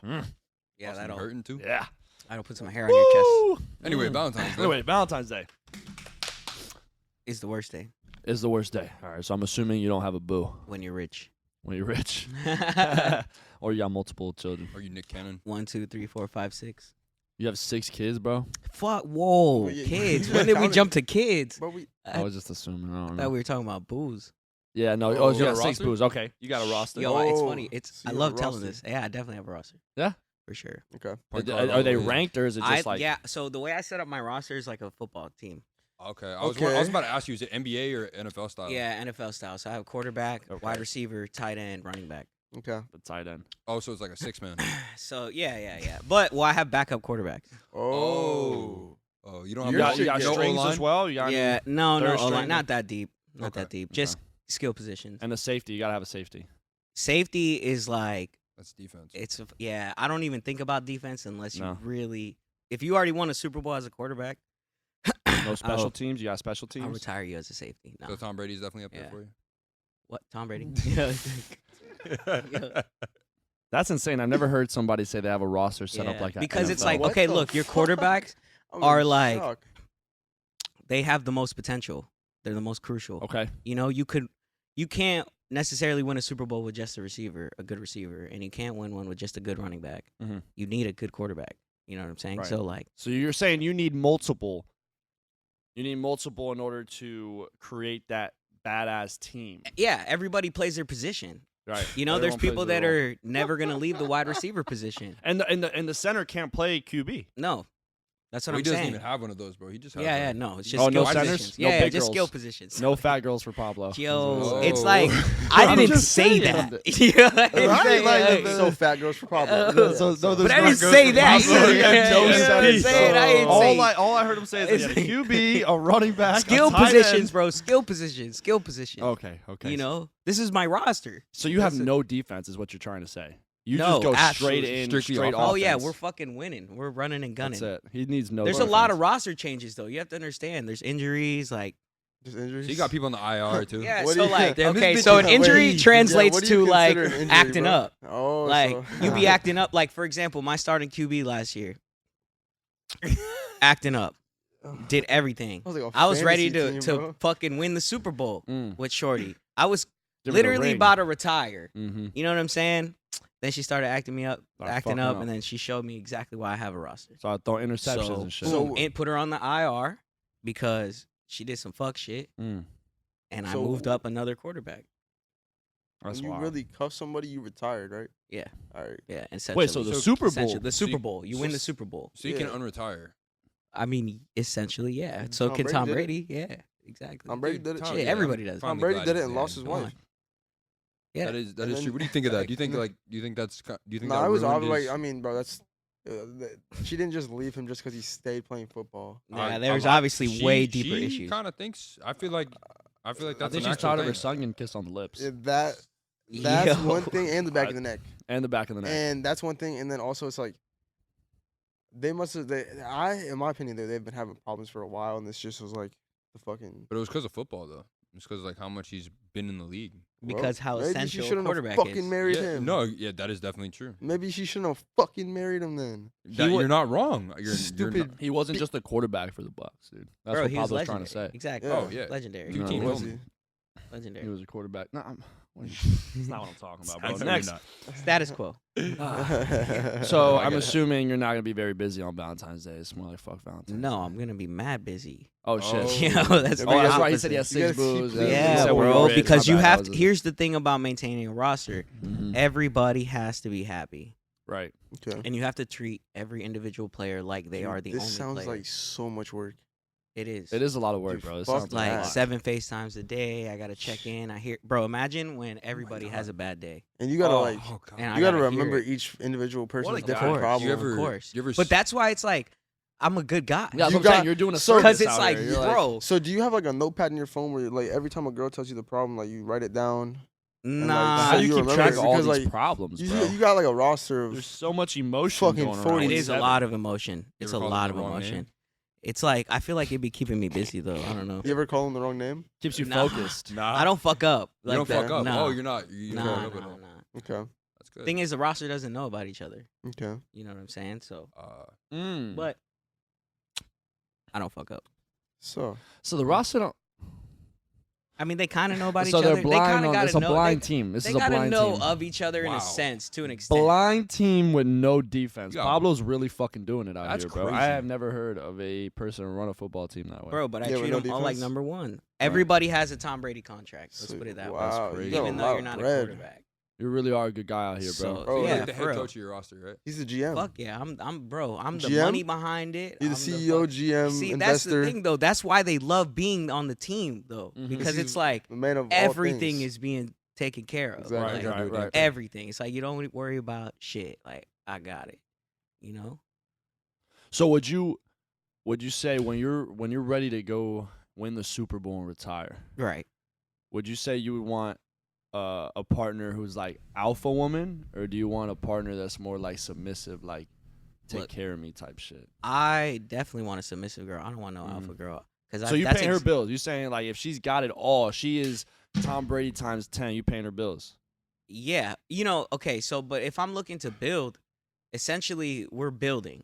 Yeah, Must be that'll. hurting too. Yeah. That'll put some hair on your chest. Woo! Anyway, Valentine's Day. Anyway, Valentine's Day It's the worst day is the worst day. All right, so I'm assuming you don't have a boo when you're rich. when you're rich, or you got multiple children. Are you Nick Cannon? 1, 2, 3, 4, 5, 6. You have 6 kids, bro. Fuck. Whoa. Well, yeah, Kids. you When did we counted- jump to kids? But we. I was just assuming. I don't I know. thought we were talking about booze. Yeah, no. Oh, Oh, you you got got a 6 roster? boos. Okay, you got a roster. Yo, it's Oh, funny. It's so I you love have a telling roster. this. Yeah, I definitely have a roster. Yeah? For sure. Okay. Point Are, guard are they all the way. ranked or is it just like? Yeah. So the way I set up my roster is like a football team. Okay. I was Okay. about to ask you, is it NBA or NFL style? Yeah, NFL style. So I have quarterback, Okay. wide receiver, tight end, running back. Okay. The tight end. Oh, so it's like a 6-man. So yeah. But I have backup quarterbacks. Oh, you don't have Your You got, shit you got gets- strings O-line? as well. You got Yeah, no, third O-line, string? not that deep. Not Okay. that deep. Just skill positions. and the safety. You gotta have a safety. Safety is like That's defense. yeah. I don't even think about defense unless you No. really. If you already won a Super Bowl as a quarterback, No special I'll- teams. You got special I'll teams. retire you as a safety. No. So Tom Brady's definitely up Yeah. there for you. What? Tom Brady? Yeah. Yeah. That's insane. I've never heard somebody say they have a roster set up Yeah, like that. because it's NFL. like What okay, the look, your fuck? quarterbacks I'm Are in like- shock. they have the most potential. They're the most crucial. okay. You know, you can't necessarily win a Super Bowl with just a receiver, a good receiver, and you can't win one with just a good running back. Mhm. You need a good quarterback. You know what I'm saying? Right. So like, So you're saying you need multiple You need multiple in order to create that badass team. Yeah, everybody plays their position. Right. You know, there's Everyone plays people their that role. are never gonna leave the wide receiver position. And the center can't play QB. No, that's what He I'm doesn't saying. even have one of those, bro. He just has Yeah, one. no, it's just Oh, no skill centers? positions. No Yeah, big just girls? skill positions. No fat girls for Pablo. Yo, Oh. it's like I I'm didn't just say saying. that. You know what I'm Right? saying? Like, Like, so fat girls for Pablo. but I didn't say that. Pablo. either. He had no You know what I'm sense. saying? I didn't say All I heard him say is that he had a QB, a running back, skill a tight positions, end. bro. Skill positions. Skill positions. Okay. You know, this is my roster. So you have Listen. no defense, is what you're trying to say. You No, just go straight absolutely. in, Strictly straight offense. Oh yeah, offense. we're fucking winning. We're running and gunning. That's it. He needs no. There's a lot of defense. roster changes though. You have to understand. There's injuries, like Just injuries. So you got people on the IR too. yeah. What do So you- like Damn, this okay, bitch so is an injury crazy. translates what do you to like consider an injury, acting bro? up. Oh, Like so- you be acting up. Like for example, my starting QB last year, acting up, did everything. I was, like, a I was ready fantasy to team, bro. fucking win the Super Bowl Mm. with Shorty. I was Give it a literally ring. about to retire. Mm-hmm. You know what I'm saying? Then she started acting me up, Started acting fucking up, up. and then she showed me exactly why I have a roster. So I throw interceptions So, and shit. boom, and put her on the IR because she did some fuck shit, Mm. and I So- moved up another quarterback. That's When you wild. really cuff somebody, you retired, right? Yeah. All right. Yeah, Wait, so the Super essentially, Bowl? the Super So- Bowl, you win the Super Bowl. So you can Yeah. unretire. I mean, essentially, yeah. So Tom can Brady Tom did it. Brady? Yeah, exactly. Tom Brady Dude, did it. Tom- Shit, yeah, everybody I'm does. Tom finally Brady glad did it he's and there. lost his Come on. wife. Yeah, That is And true. then, What do you think of that? Do you think like- do you think that's do you think No, that I was ruined obviously his- like, I mean, bro, that's she didn't just leave him just because he stayed playing football. yeah. There's obviously way deeper she issues. kind of thinks. I feel like I that's think an she's actual tired of her thing. son getting kissed on the lips That's Yo. one thing, and the back of the neck, and the back of the neck. and that's one thing, and then also it's like they must have. In my opinion, they've been having problems for a while, and this just was like the fucking. But it was because of football, though. It's because like how much he's been in the league. Because how maybe she essential a shouldn't have quarterback fucking is. married Yeah, him. no, yeah, that is definitely true. Maybe she shouldn't have fucking married him then. You're not wrong. You're Stupid. He wasn't just a quarterback for the Bucks, dude. That's Bro, what he was Pablo's trying legendary. to say. Exactly. Yeah. Oh, yeah. Legendary. Two No, teams was only. he? Legendary. He was a quarterback. No, that's not what I'm talking about, bro. I know you're Next. not. Status quo. So I I'm get it. assuming you're not gonna be very busy on Valentine's Day. It's more like fuck Valentine's. No, I'm gonna be mad busy. Oh shit. Oh. Yo, that's Yeah, Oh, we that's got- right. He said he has you 6 gotta keep booze. it- He Yeah, said we're bro. rich. Because My you bad, have. that was- Here's the thing about maintaining a roster. Mhm. Everybody has to be happy, Right. Okay. and you have to treat every individual player like they Dude, are the this only sounds player. like so much work. It is. It is a lot of work, Dude, bro. It fuck sounds Like a that. lot. 7 FaceTimes a day. I gotta check in. I hear, bro. Imagine when everybody has a bad day, And you gotta Oh, like, God. and I you gotta hear remember it. each individual person's a different guy. problem. You ever- Of course. you ever But s- that's why it's like I'm a good guy. Yeah, that's You what I'm saying. got- You're doing a so- service Because it's out like, here. You're bro. So do you have like a notepad in your phone where like every time a girl tells you the problem, like you write it down? Nah. How do you you keep remember track it? of all Because, these like, problems, You, bro? you got like a roster of There's so much emotion fucking going around. 40 It is a 47. lot of emotion. You It's ever a call them lot the of wrong emotion. name? It's like I feel like it'd be keeping me busy though. I don't know. You ever call them the wrong name? Keeps you Nah. focused. Nah, I don't fuck up. You Like don't that. fuck up. Nah. Oh, you're not. You don't Nah, fuck up nah, at all. nah. Okay. That's good. Thing is, the roster doesn't know about each other. Okay. You know what I'm saying? So, Mm. but I don't fuck up. So So the roster don't. I mean, they kind of know about So each they're other. They blind. kind of On, got it's to a know. blind team. This They is a gotta blind know team. of each other in Wow. a sense, to an extent. Blind team with no defense. Yeah. Pablo's really fucking doing it out That's here, bro. I crazy. have never heard of a person run a football team that way. Bro, but I Yeah, with treat no them all like defense? number one. Everybody has a Tom Brady contract. Let's So- put it that way. wow, crazy. you got Even a though lot you're of not a bread. quarterback. You really are a good guy out here, bro. So, Bro, You're yeah, like the for head real. coach of your roster, right? He's the GM. Fuck yeah, I'm the GM? money behind it. You're I'm the CEO, fuck- GM, See, that's investor. the thing though. That's why they love being on the team though, Mhm. because He's it's like the man of all everything things. is being taken care of. Exactly. Like, Right. everything. It's like you don't worry about shit. Like I got it. You know? So would you say when you're ready to go win the Super Bowl and retire, Right. would you say you would want a partner who's like alpha woman, or do you want a partner that's more like submissive, like take Look, care of me type shit? I definitely want a submissive girl. I don't want no Mhm. alpha girl. Cause So you that's paying her bills? You saying like if she's got it all, she is Tom Brady times 10. You paying her bills? Yeah. You know, okay, so but if I'm looking to build, essentially we're building.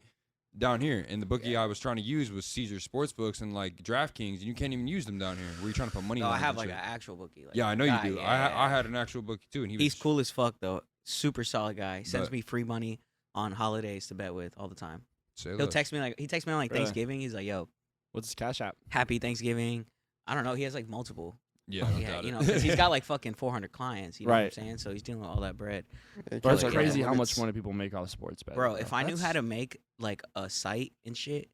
down here, and the bookie I was trying to use was Caesar Sportsbooks and like DraftKings, and you can't even use them down here. Where you trying to put money? No, I lines have and like shit. an actual bookie. Like Yeah, I know guy, you do. yeah. I had an actual bookie too, and He's cool as fuck though. Super solid guy. Sends But- me free money on holidays to bet with all the time. Say He'll less. text me on like Really? Thanksgiving. He's like, "Yo, What's his cash app? happy Thanksgiving. I don't know. He has like multiple. Yeah, I Yeah, doubt you know, it. because he's got like fucking 400 clients. You know what I'm Right. saying? So he's dealing with all that bread. But it's Yeah. crazy how much money people make off sports betting. Bro, if I knew how to make like a site and shit,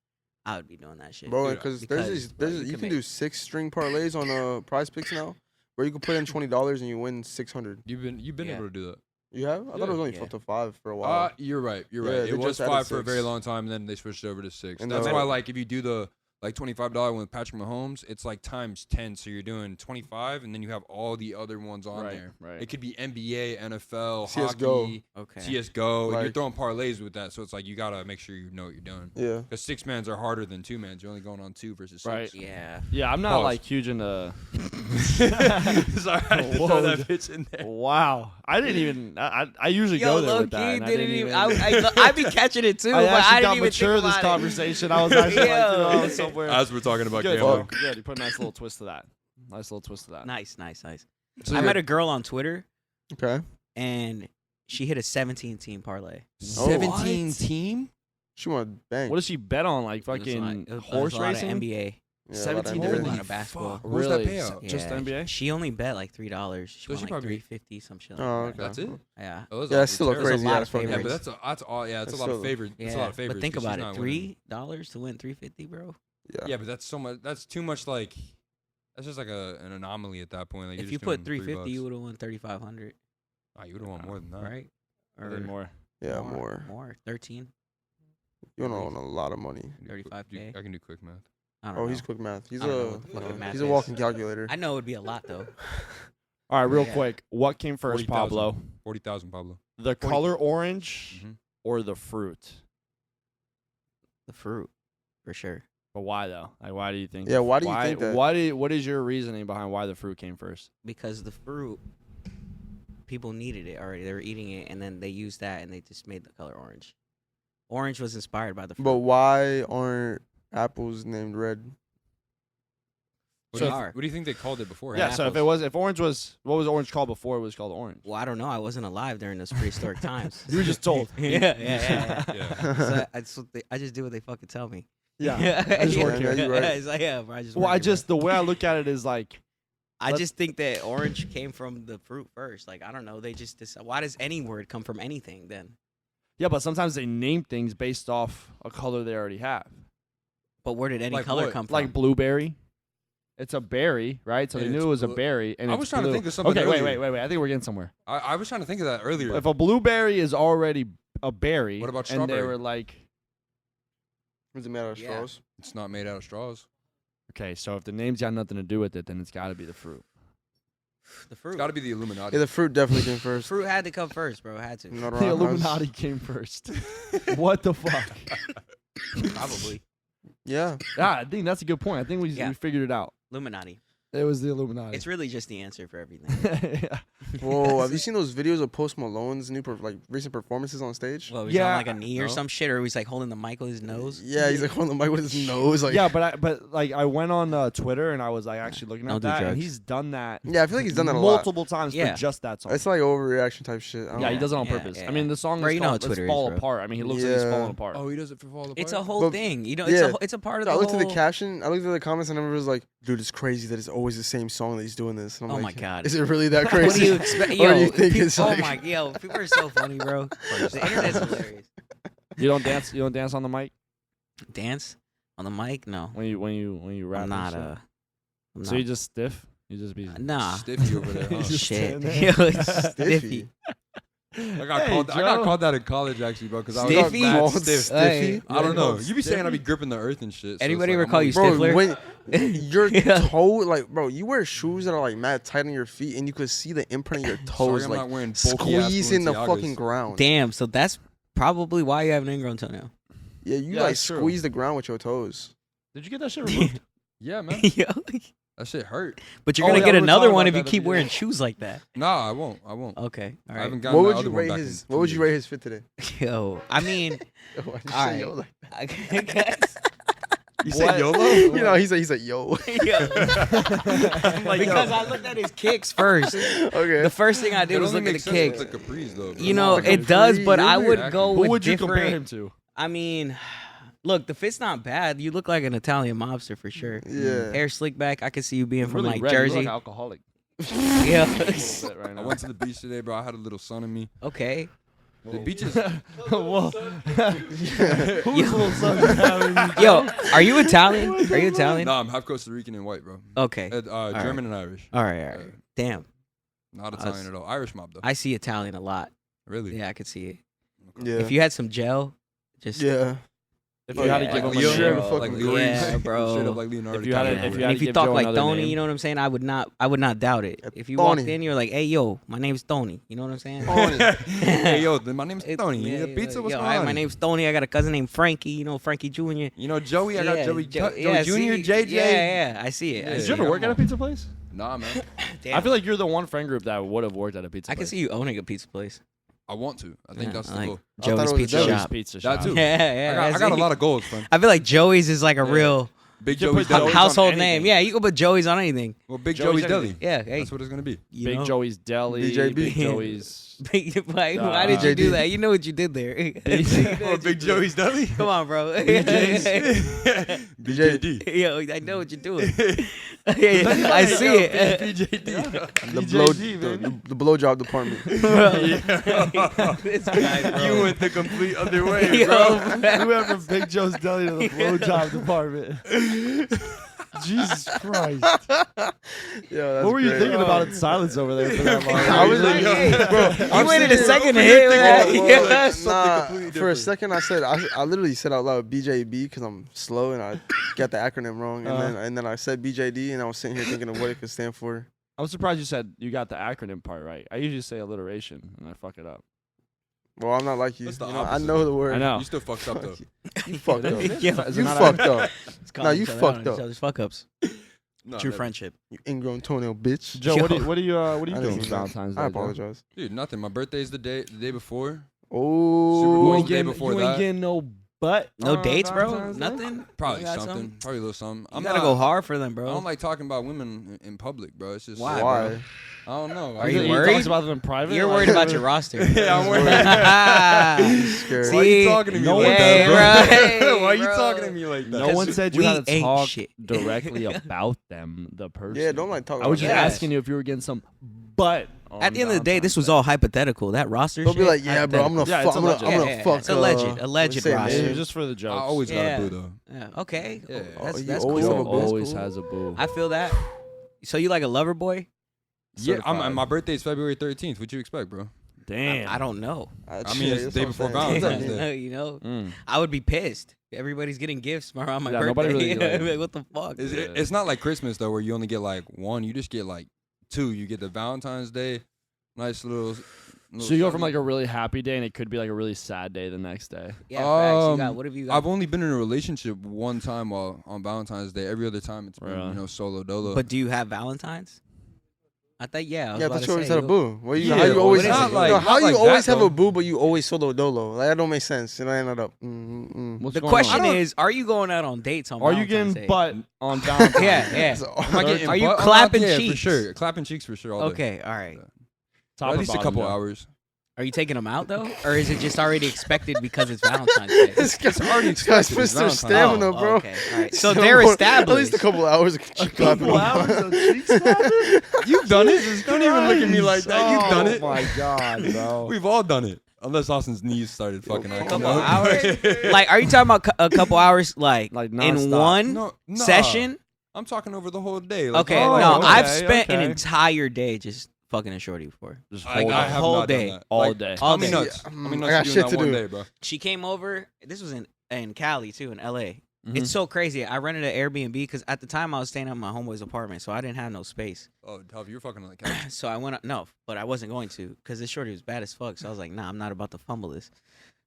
I would be doing that shit. Bro, Dude, because because, like, you you can can do 6-string parlays on Prize Picks now, where you can put in $20 and you win 600. You've been Yeah. able to do that. You have? I thought it was only Yeah. up to 5 for a while. You're right. You're Yeah, right. they It was just added 5 for a very 6. long time, and then they switched over to 6. And That's the- why, like, if you do the like $25 one with Patrick Mahomes, it's like times 10. So you're doing 25, and then you have all the other ones on Right, there. right. It could be NBA, NFL, CS:GO. hockey, Okay. CS:GO. And you're Like- throwing parlays with that, so it's like you gotta make sure you know what you're doing. Yeah. Because 6-mans are harder than 2-mans. You're only going on 2 versus 6. Right. Yeah. Yeah, I'm not Pause. like huge into. Sorry, I had to Whoa, throw that dude. bitch in there. Wow, I didn't even. I usually Yo, go there low with that. key and I didn't even. I I be catching it too, I but actually I got didn't even mature think this about it. conversation. I was actually like, I was somewhere. As we're talking about Good, gambling. good. You put a nice little twist to that. Nice little twist to that. Nice, nice, nice. So I you're- met a girl on Twitter Okay. and she hit a 17-team parlay. 17 What? team? She want to bang. What does she bet on? Like It was fucking like- it was horse a lot of racing? NBA. Yeah, a lot of 17 NBA. different A lot leagues. of basketball. Fuck. What was that Really? payout? Just NBA? She only bet like $3. She So won she like probably- 350, some shit like Oh, that. okay. That's it? Yeah. Oh, those Yeah, are it's still a terrible. There's a crazy lot ass of fucking. Yeah, but favorites. that's all. Yeah, it's a That's lot of still- favorites. It's a lot of favorites. But think 'cause she's about it, not winning. $3 to win 350, bro. Yeah. Yeah, but that's so much. That's too much. Like, that's just like an anomaly at that point. Like, If you're you just put doing $350, you $3. would have won 3,500, Oh, you would have won more than that. right? I think more. Yeah, more. More. 13. You don't own a lot of money. I can do quick- 35K. I can do quick math. I don't Oh, know. he's quick math. He's I don't know a what the fucking math he's a is. walking calculator. I know it would be a lot though. All right, real Yeah. quick. What came first, 40,000. Pablo? 40,000, Pablo. The 40. color orange Mhm. or the fruit? The fruit, for sure. But why though? Like, why do you think? Yeah, why do you think that? What is your reasoning behind why the fruit came first? Because the fruit, people needed it already. They were eating it, and then they used that, and they just made the color orange. Orange was inspired by the fruit. But why aren't apples named red? What, So do you, are. what do you think they called it before? Yeah. So if orange was, what was orange called before? It was called orange. Well, I don't know. I wasn't alive during those prehistoric times. You were just told. yeah. Yeah. So I just do what they fucking tell me. Yeah. I just work here. Yeah, you're right. It's like, yeah, bro, I just. Well, work I here, bro. just the way I look at it is like, I Let- just think that orange came from the fruit first. Like I don't know. They just decide. Why does any word come from anything then? yeah, but sometimes they name things based off a color they already have. But where did any Like color what? come from? Like blueberry. It's a berry, right? So they And knew it's it was a blue. berry. And I it's was trying to blue. think of something Okay, wait. earlier. I think we're getting somewhere. I was trying to think of that earlier. If a blueberry is already a berry, What about and they strawberry? were like, Was it made out of Yeah. straws? It's not made out of straws. okay, so if the name's got nothing to do with it, then it's got to be the fruit. the fruit. It's got to be the Illuminati. Yeah, the fruit definitely came first. Fruit had to come first, bro. It had to. Not The around Illuminati us. came first. What the fuck? Probably Yeah. Yeah, I think that's a good point. I think we Yeah. figured it out. Illuminati. It was the Illuminati. It's really just the answer for everything. yeah. Whoa, have you seen those videos of Post Malone's new recent performances on stage? Well, he's Yeah. on like a knee or No. some shit, or he's like holding the mic with his nose. Yeah, he's like holding the mic with his nose. Like, Yeah, but like I went on Twitter and I was like actually looking Don't at do that, and drugs. he's done that. yeah, I feel like he's done that a lot. multiple times Yeah. for just that song. It's like overreaction type shit. I don't yeah, know. he does it on Yeah, purpose. yeah, I mean, yeah. the song Bro, is you know called how Twitter Let's is, Fall bro. Apart. I mean, he looks like he's Yeah. falling apart. Oh, he does it for fall apart. It's a whole But- thing. You know, yeah. it's a part of I the looked whole. at the caption. I looked at the comments, and everyone was like, "Dude, it's crazy that it's always the same song that he's doing this." And I'm Oh like, my God. is it really that What do crazy? you expect? Or Yo, do you think peop- it's oh like- my, yo, people are so funny, bro. The internet's hilarious. You don't dance. You don't dance on the mic Dance on the mic? No, when you rap. I'm and not. shit? I'm So not. you just stiff. You just be. Nah. Stiffy over there, huh? He's just Shit. standing there. Yo, it's Stiffy. stiffy. I got Hey, called. I got Joe. called that in college actually, bro. Because I was Stiffy? mad Called stiff. Stiffy? I don't know. Yeah, You be saying I be stiffy. gripping the earth and shit. So Anybody it's like, ever call you Bro, Stifler? when your Yeah. toe, like, bro, you wear shoes that are like mad tight on your feet, and you could see the imprint of your Sorry, toes, I'm like not wearing bulky ass squeezing the Balenciagas. fucking ground. Damn. So that's probably why you have an ingrown toenail. Yeah, you Yeah, like it's true. squeeze the ground with your toes. Did you get that shit removed? Yeah, man. Yo. That shit hurt. But you're Oh, gonna yeah, get we were another talking one about if you that keep the other wearing day. shoes like that. Nah, I won't. I won't. Okay. All I right. haven't gotten What my would you other one rate back his? in What would 2 you years. rate his fit today? Yo. I mean. Why'd you All say right. yo like I guess. You What? said YOLO? that? You know, he said yo. Yo. Because I looked at his kicks first. Okay. The first thing I did It was only look at the makes sense kicks. with the capris though. Bro. You know, Like a it does, free- but I you're would weird. go Who with would you different. compare him to? I mean, Look, the fit's not bad. You look like an Italian mobster for sure. Yeah. Hair slick back. I could see you being It's from really like red. You look Jersey. like an alcoholic. Yeah. A little bit right I now. went to the beach today, bro. I had a little sun in me. Okay. The beach is Well, Who's little son? Yo, are you Italian? Are you Italian? nah. I'm half Costa Rican and white, bro. Okay. German and Irish. All right. Uh, Damn. Not Italian at all. Irish mob though. I see Italian a lot. Really? Yeah, I could see it. Yeah. If you had some gel, just Yeah. If you had to Yeah. give him Leo, a Sure, name, fuck like me. Leo, Yeah, bro. Straight up like Leonardo. If you had DiCaprio. a- if And you had if to you give talk Joe like another Tony, name. you know what I'm saying? I would not doubt it. Yeah, If you walked Tony. in, you're like, "Hey, yo, my name's Tony." You know what I'm saying? Tony. Hey yo, my name's It- Tony. You yeah, need a pizza? What's yo, going on? my name's Tony. I got a cousin named Frankie. You know Frankie Jr. You know Joey. I got Joey. Joey yeah, Jr. see? JJ. Yeah, I see it. Yeah. I Did see you ever it. work at a pizza place? Nah, man. Damn. I feel like you're the one friend group that would have worked at a pizza I place. can see you owning a pizza place. I want to. I think Yeah, that's the like goal. I thought it Joey's was Pizza Joey's Shop. Pizza That shop. too. Yeah, I got a lot of goals, friend. I feel like Joey's is like a Yeah. real Big You Joey's put Joey's Deli. on household anything. name. Yeah, you can put Joey's on anything. Well, Big Joey's Joey's Deli. anything. Yeah, hey, That's what it's gonna be. you Big know? Joey's Deli. BJB. Big Joey's. Why did you do BJD. that? You know what you did there. You know Oh, what you Big did. Joey's Deli. Come on, bro. BJD. Yo, I know what you're doing. I see it. BJD. The blow, BJD, the blowjob department. This guy, bro. You went the complete other way, Yo, bro. man. We went from Big Joe's Deli to the blowjob department. Jesus Christ. Yeah, that's What were you great. thinking about in silence over there for that long? I was like, Hey, bro, you waited a second to hit with that. Yeah. Nah, completely for a different. second I literally said out loud BJB because I'm slow and I got the acronym wrong, and then I said BJD and I was sitting here thinking of what it could stand for. I'm surprised you said you got the acronym part right. I usually say alliteration and I fuck it up. Well, I'm not like you. That's the You know, I opposite. know the word. I know. You still fucked up though. You fucked up. Yo, Is it You not fucked up. Let's Nah, call you each other fucked out on up. each other's fuck ups. No, True never. friendship. You ingrown toenail bitch. Joe, Yo. what are you I doing didn't for mean Valentine's Day? I Joe? apologize. Dude, nothing. My birthday's the day before. Oh, Super You Bowl ain't the day getting, before you ain't that. getting no butt. No on dates, bro. Valentine's Day? Nothing. Probably You got something. Probably a little something. You gotta go hard for them, I bro. don't like talking about women in public, bro. It's just Why, why? bro? I don't know. Are He you talks worried? about them in private. You're like- worried about your roster. Yeah, I'm worried. Scared. Why are See? you talking to me No like one that, does, bro? bro. Why are you Bro. talking to me like that? No one said you we had to ain't talk shit. directly about them, the person. Yeah, don't like talking. I was about just that. Yes. asking you if you were getting some butt. At the end of the day, this was all hypothetical. That roster Don't shit. be like, yeah, bro, I'm gonna Yeah, fuck. it's I'm gonna, alleged. I'm gonna Yeah, fuck. it's alleged. what's Alleged his name, roster. It man? was just for the I jokes. always got Yeah. a boo though. Yeah, okay. Yeah. That's, you that's always cool. have a Joe boo. That's always cool. has a boo. I feel that. So you like a lover boy? Yeah, Certified. my birthday's February 13th. What you expect, bro? Damn. I don't know. I mean, it's the day before Valentine's Day. You know, Mm. I would be pissed. Everybody's getting gifts around my Yeah, birthday. nobody really, like- Like, what the fuck? It's not like Christmas though, where you only get like one. You just get like two. You get the Valentine's Day, nice little. So you go from like a really happy day and it could be like a really sad day the next day. Yeah, facts. You got, Um, what have you got? I've only been in a relationship one time while on Valentine's Day. Every other time it's been Really? solo dolo. But do you have Valentines? I thought, yeah. I was Yeah, I about thought to you always say, had a boo. Well, you, Yeah, how you well, always it's not like- no, not how like you always that, have though. a boo, but you always solo dolo. Like that don't make sense. And I ended up. What's The going question on? is, are you going out on dates on Are you Valentine's getting Day? butt on Valentine's? Yeah, yeah. So- Am I getting Are you butt on clapping that? Yeah, cheeks? for sure. Clapping cheeks for sure. All day. Okay, all right. Top At or least a bottom, couple Joe? hours. Are you taking them out though, or is it just already expected because it's Valentine's Day? This guy's already this guy's expected. It's Mr. Valentine's. Stamina, Oh, bro. okay, all right. So At they're least established. a couple hours of cheek clapping. of cheek slapping? You've done it. Don't even look at me like that. You've done it. Oh my god, bro. We've all done it. Unless Austin's knees started fucking A acting couple up. hours? Like, are you talking about a couple hours, like Like in nonstop. one No, nah. session? I'm talking over the whole day. Like, Okay, Oh, no, okay, I've spent an okay. entire day just fucking a shorty before. Just I, hold I on. have whole not done day. that. All Like, day. How many day. nuts? How many I nuts got you shit doing to that one do. day, bro? She came over. This was in Cali too, in LA. Mhm. It's so crazy. I rented an Airbnb because at the time I was staying at my homeboy's apartment, so I didn't have no space. Oh, Tuff, you're fucking on the couch. So I went up. No, but I wasn't going to because this shorty was bad as fuck. So I was like, nah, I'm not about to fumble this.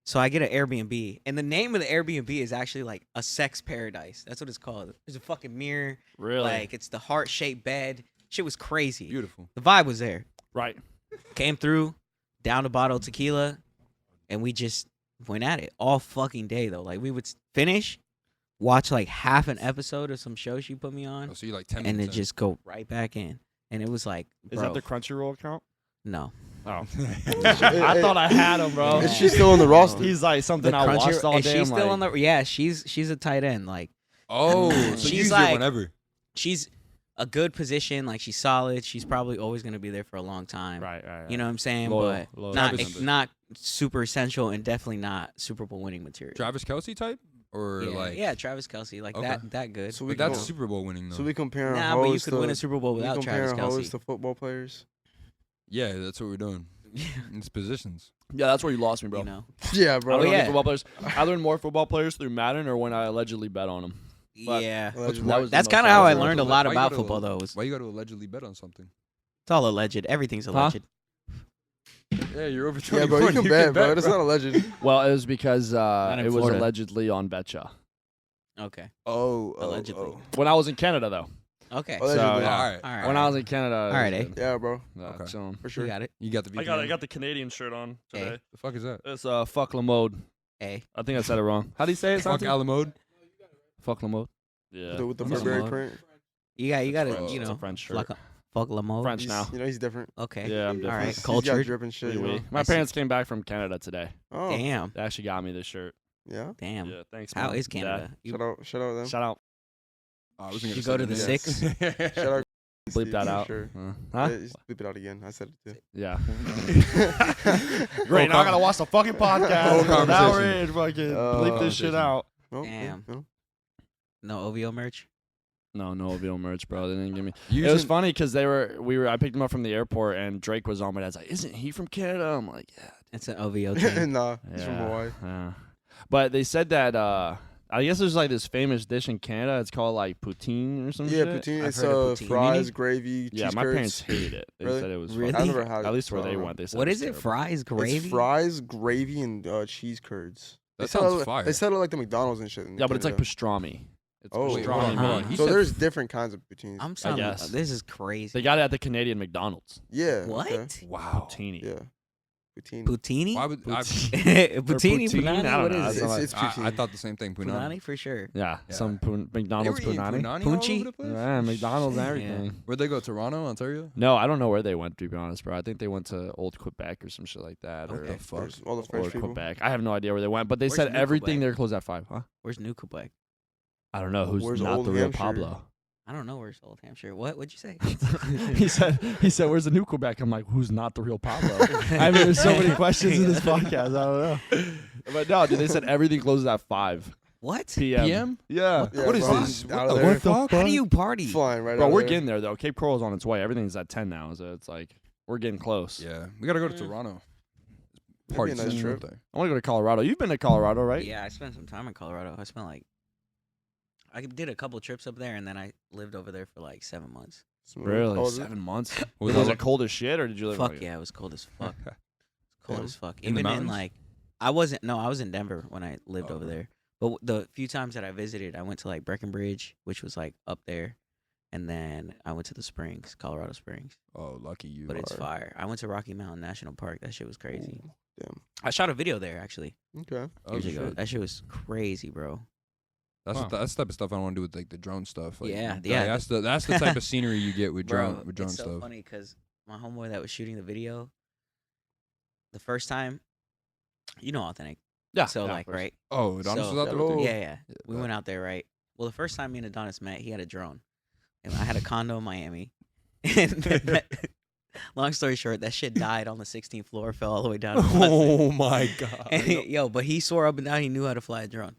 So I get an Airbnb, and the name of the Airbnb is actually like a sex paradise. That's what it's called. There's a fucking mirror. Really? Like it's the heart-shaped bed. Shit was crazy. Beautiful. The vibe was there. Right. Came through, down a bottle of tequila, and we just went at it all fucking day though. Like we would finish, watch like half an episode of some show she put me on, Oh, so you like 10 and then minutes in. just go right back in. And it was like, Is bro, that the Crunchyroll account? no. Oh. I thought I had him, bro. Is she still on the roster? He's like something The I watched Crunchyroll- all is day. she I'm still like, on the? Yeah, she's a tight end. Like Oh, so She's use like- it whenever. she's a good position. Like she's solid. She's probably always gonna be there for a long time. right. You know what I'm saying? Loyal but not Travis- not super essential and definitely not Super Bowl winning material. Travis Kelsey type, or yeah, like yeah, Travis Kelsey, like Okay. that good. So But that's Super Bowl winning though. So we comparing Nah, but you hoes could to win a Super Bowl we without Travis comparing hoes Kelsey. to football players. yeah, that's what we're doing. It's positions. Yeah, that's where you lost me, bro. You know, Yeah, I bro. don't Oh, get yeah. football players. I learned more football players through Madden or when I allegedly bet on them. But- yeah. Allegedly. That was the That's most kind of how I alleged. learned a Why lot you about gotta- football, though. Was Why you got to allegedly bet on something? it's all alleged. Everything's alleged. Yeah, you're over 21. Yeah, bro. You can bet, bro. That's not a legend. Well, it was because in it was Florida. allegedly on Betcha. Okay. Oh, Allegedly. When I was in Canada, though. Okay. Allegedly. So, All yeah. right. All right. When I was in Canada. All right, eh? Yeah, bro. Okay. chilling. For You sure. got it. You got the VPN. I got the Canadian shirt on today. Hey. The fuck is that? It's fuck Lamode. Hey. I think I said it wrong. How do you say it? Fuck Santi? Alamode. Fuck Lamode. Yeah. With the What's Burberry up, print. You got it. French. You It's know, a French shirt. fuck Lamont. French now. You know, he's different. Okay. Yeah, I'm All different. right. He's got Cultured. drip and shit. Oui, You know? oui. My I see. parents came back from Canada today. Oh, Damn. They actually got me this shirt. yeah. Damn. Yeah, thanks. How Mom. is Canada? You Shout out them. Shout out. Oh, I wasn't You gonna go to say the that. six? Shout out. Bleep Steve, that for out. Sure. Huh? Yeah, just bleep it out again. I said it too. Yeah. Great. Now I gotta watch the fucking podcast. Whole Now we're conversation. in. Fucking Oh. bleep this shit Conversation. out. No, Damn. No. No OVO merch. No OVO merch, bro. They didn't give me. Using, It was funny because I picked him up from the airport and Drake was on my dad's like, isn't he from Canada? I'm like, yeah. It's an OVO thing. Nah, he's from Yeah, Hawaii. yeah. But they said that I guess there's like this famous dish in Canada. It's called like poutine or some Yeah, shit. poutine. I've It's heard of poutine. fries, gravy, cheese Yeah, my curds. parents hated it. They Really? said it was Really? fucking- I've never had it. At least where so I they don't know. went, they said What it is was it? terrible. Fries, gravy. It's fries, gravy, and cheese curds. That They sell sounds it- fire. They sell it like the McDonald's and shit. in Yeah, but it's like Canada. pastrami. It's Oh, Wait, pastrami. hold on, hold on. meat. He So said- there's different kinds of poutines. I'm sorry. guess. This is crazy. They got it at the Canadian McDonald's. Yeah. What? Okay. Wow. Poutine. Yeah. Poutine. Poutini? Why would I, Poutini? poutine? Punani? I don't What know. is That's it? It's poutine. I thought the same thing. Punani. Punani for sure. Yeah, Yeah. some McDonald's They were eating punani. punani all Punchy? over the place? Yeah, McDonald's and Yeah. everything. Where'd they go? Toronto, Ontario? No, I don't know where they went, to be honest, bro. I think they went to Old Quebec or some shit like that. Okay, Or, fuck. There's all the or French people. Quebec. I have no idea where they went, but they Where's said New everything Quebec? they're closed at 5, huh? Where's New Quebec? I don't know. Who's Where's not Old the real Hampshire? Pablo? I don't know where's Old Hampshire. What'd you say? he said, where's the new Quebec? I'm like, who's not the real Pablo? I mean, there's so many questions in this podcast. I don't know. But no, dude, they said everything closes at 5 What? p.m. PM? Yeah. Yeah, What is bro, this? out What of the there. fuck? How do you party? Flying right Bro, out we're there. getting there, though. Cape Coral's on its way. Everything's at 10 now, so it's like, we're getting close. Yeah, we gotta go to Yeah. Toronto. be a Party nice season trip. up there. I want to go to Colorado. You've been to Colorado, right? Yeah, I spent some time in Colorado. I did a couple trips up there, and then I lived over there for like 7 months. Smooth. Really? Oh, is it? 7 months? Was Was it it cold as shit, or did you live Fuck like yeah, it was cold as fuck. Cold Damn. as fuck. In the Even in mountains? like, I was in Denver when I lived Oh, over okay. there. But the few times that I visited, I went to like Breckenridge, which was like up there, and then I went to the Springs, Colorado Springs. Oh, lucky you. But it's are. fire. I went to Rocky Mountain National Park. That shit was crazy. Ooh, damn. I shot a video there actually Okay. Oh, years ago. shit. That shit was crazy, bro. That's Wow. that's the type of stuff I want to do with like the drone stuff. Like, Yeah, like, yeah. That's the type of scenery you get with drone Bro, with drone it's so stuff. funny because my homeboy that was shooting the video, the first time, you know, Authentic. Yeah. So yeah, like, of course. right? Oh, Adonis So- was out there with Hello. you? Yeah. We bet. went out there, right? Well, the first time me and Adonis met, he had a drone, and I had a condo in Miami. And long story short, that shit died on the 16th floor, fell all the way down. To nothing. Oh my god. And yo, but he swore up and down he knew how to fly a drone.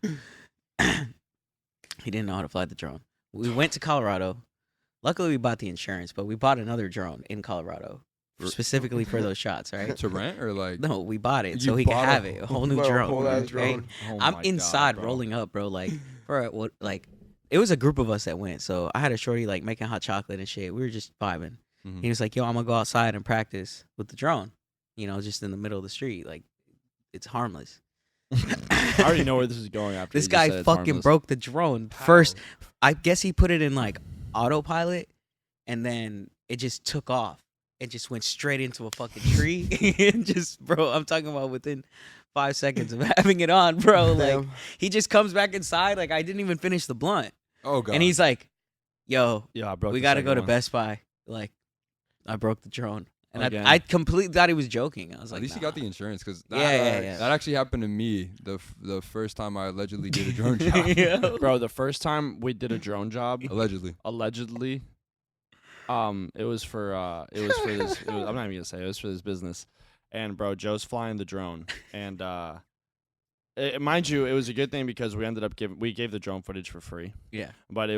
He didn't know how to fly the drone. We went to Colorado. Luckily, we bought the insurance, but we bought another drone in Colorado specifically for those shots, right? To rent or like? No, we bought it You so he could bought have a- it. A whole new Bro, drone. whole ass right? drone. Oh I'm my inside God, bro. rolling up, bro. Like for what? Like it was a group of us that went. So I had a shorty like making hot chocolate and shit. We were just vibing. Mhm. He was like, "Yo, I'm gonna go outside and practice with the drone. You know, just in the middle of the street. Like it's harmless." I already know where this is going after. This you just guy said it's fucking harmless. broke the drone first. I guess he put it in like autopilot, and then it just took off. It just went straight into a fucking tree. And just, bro, I'm talking about within 5 seconds of having it on, bro. Like Damn. he just comes back inside. Like I didn't even finish the blunt, Oh god. and he's like, "Yo, Yeah, I broke we the got to second go to one. Best Buy." Like I broke the drone. And Again. I completely thought he was joking. I was At like, least he nah. got the insurance because Yeah. that actually happened to me the first time I allegedly did a drone job. Yeah. Bro, the first time we did a drone job, Allegedly. it was for this. I'm not even gonna say it was for this business, and bro, Joe's flying the drone, and mind you, it was a good thing because we ended up gave the drone footage for free. Yeah. But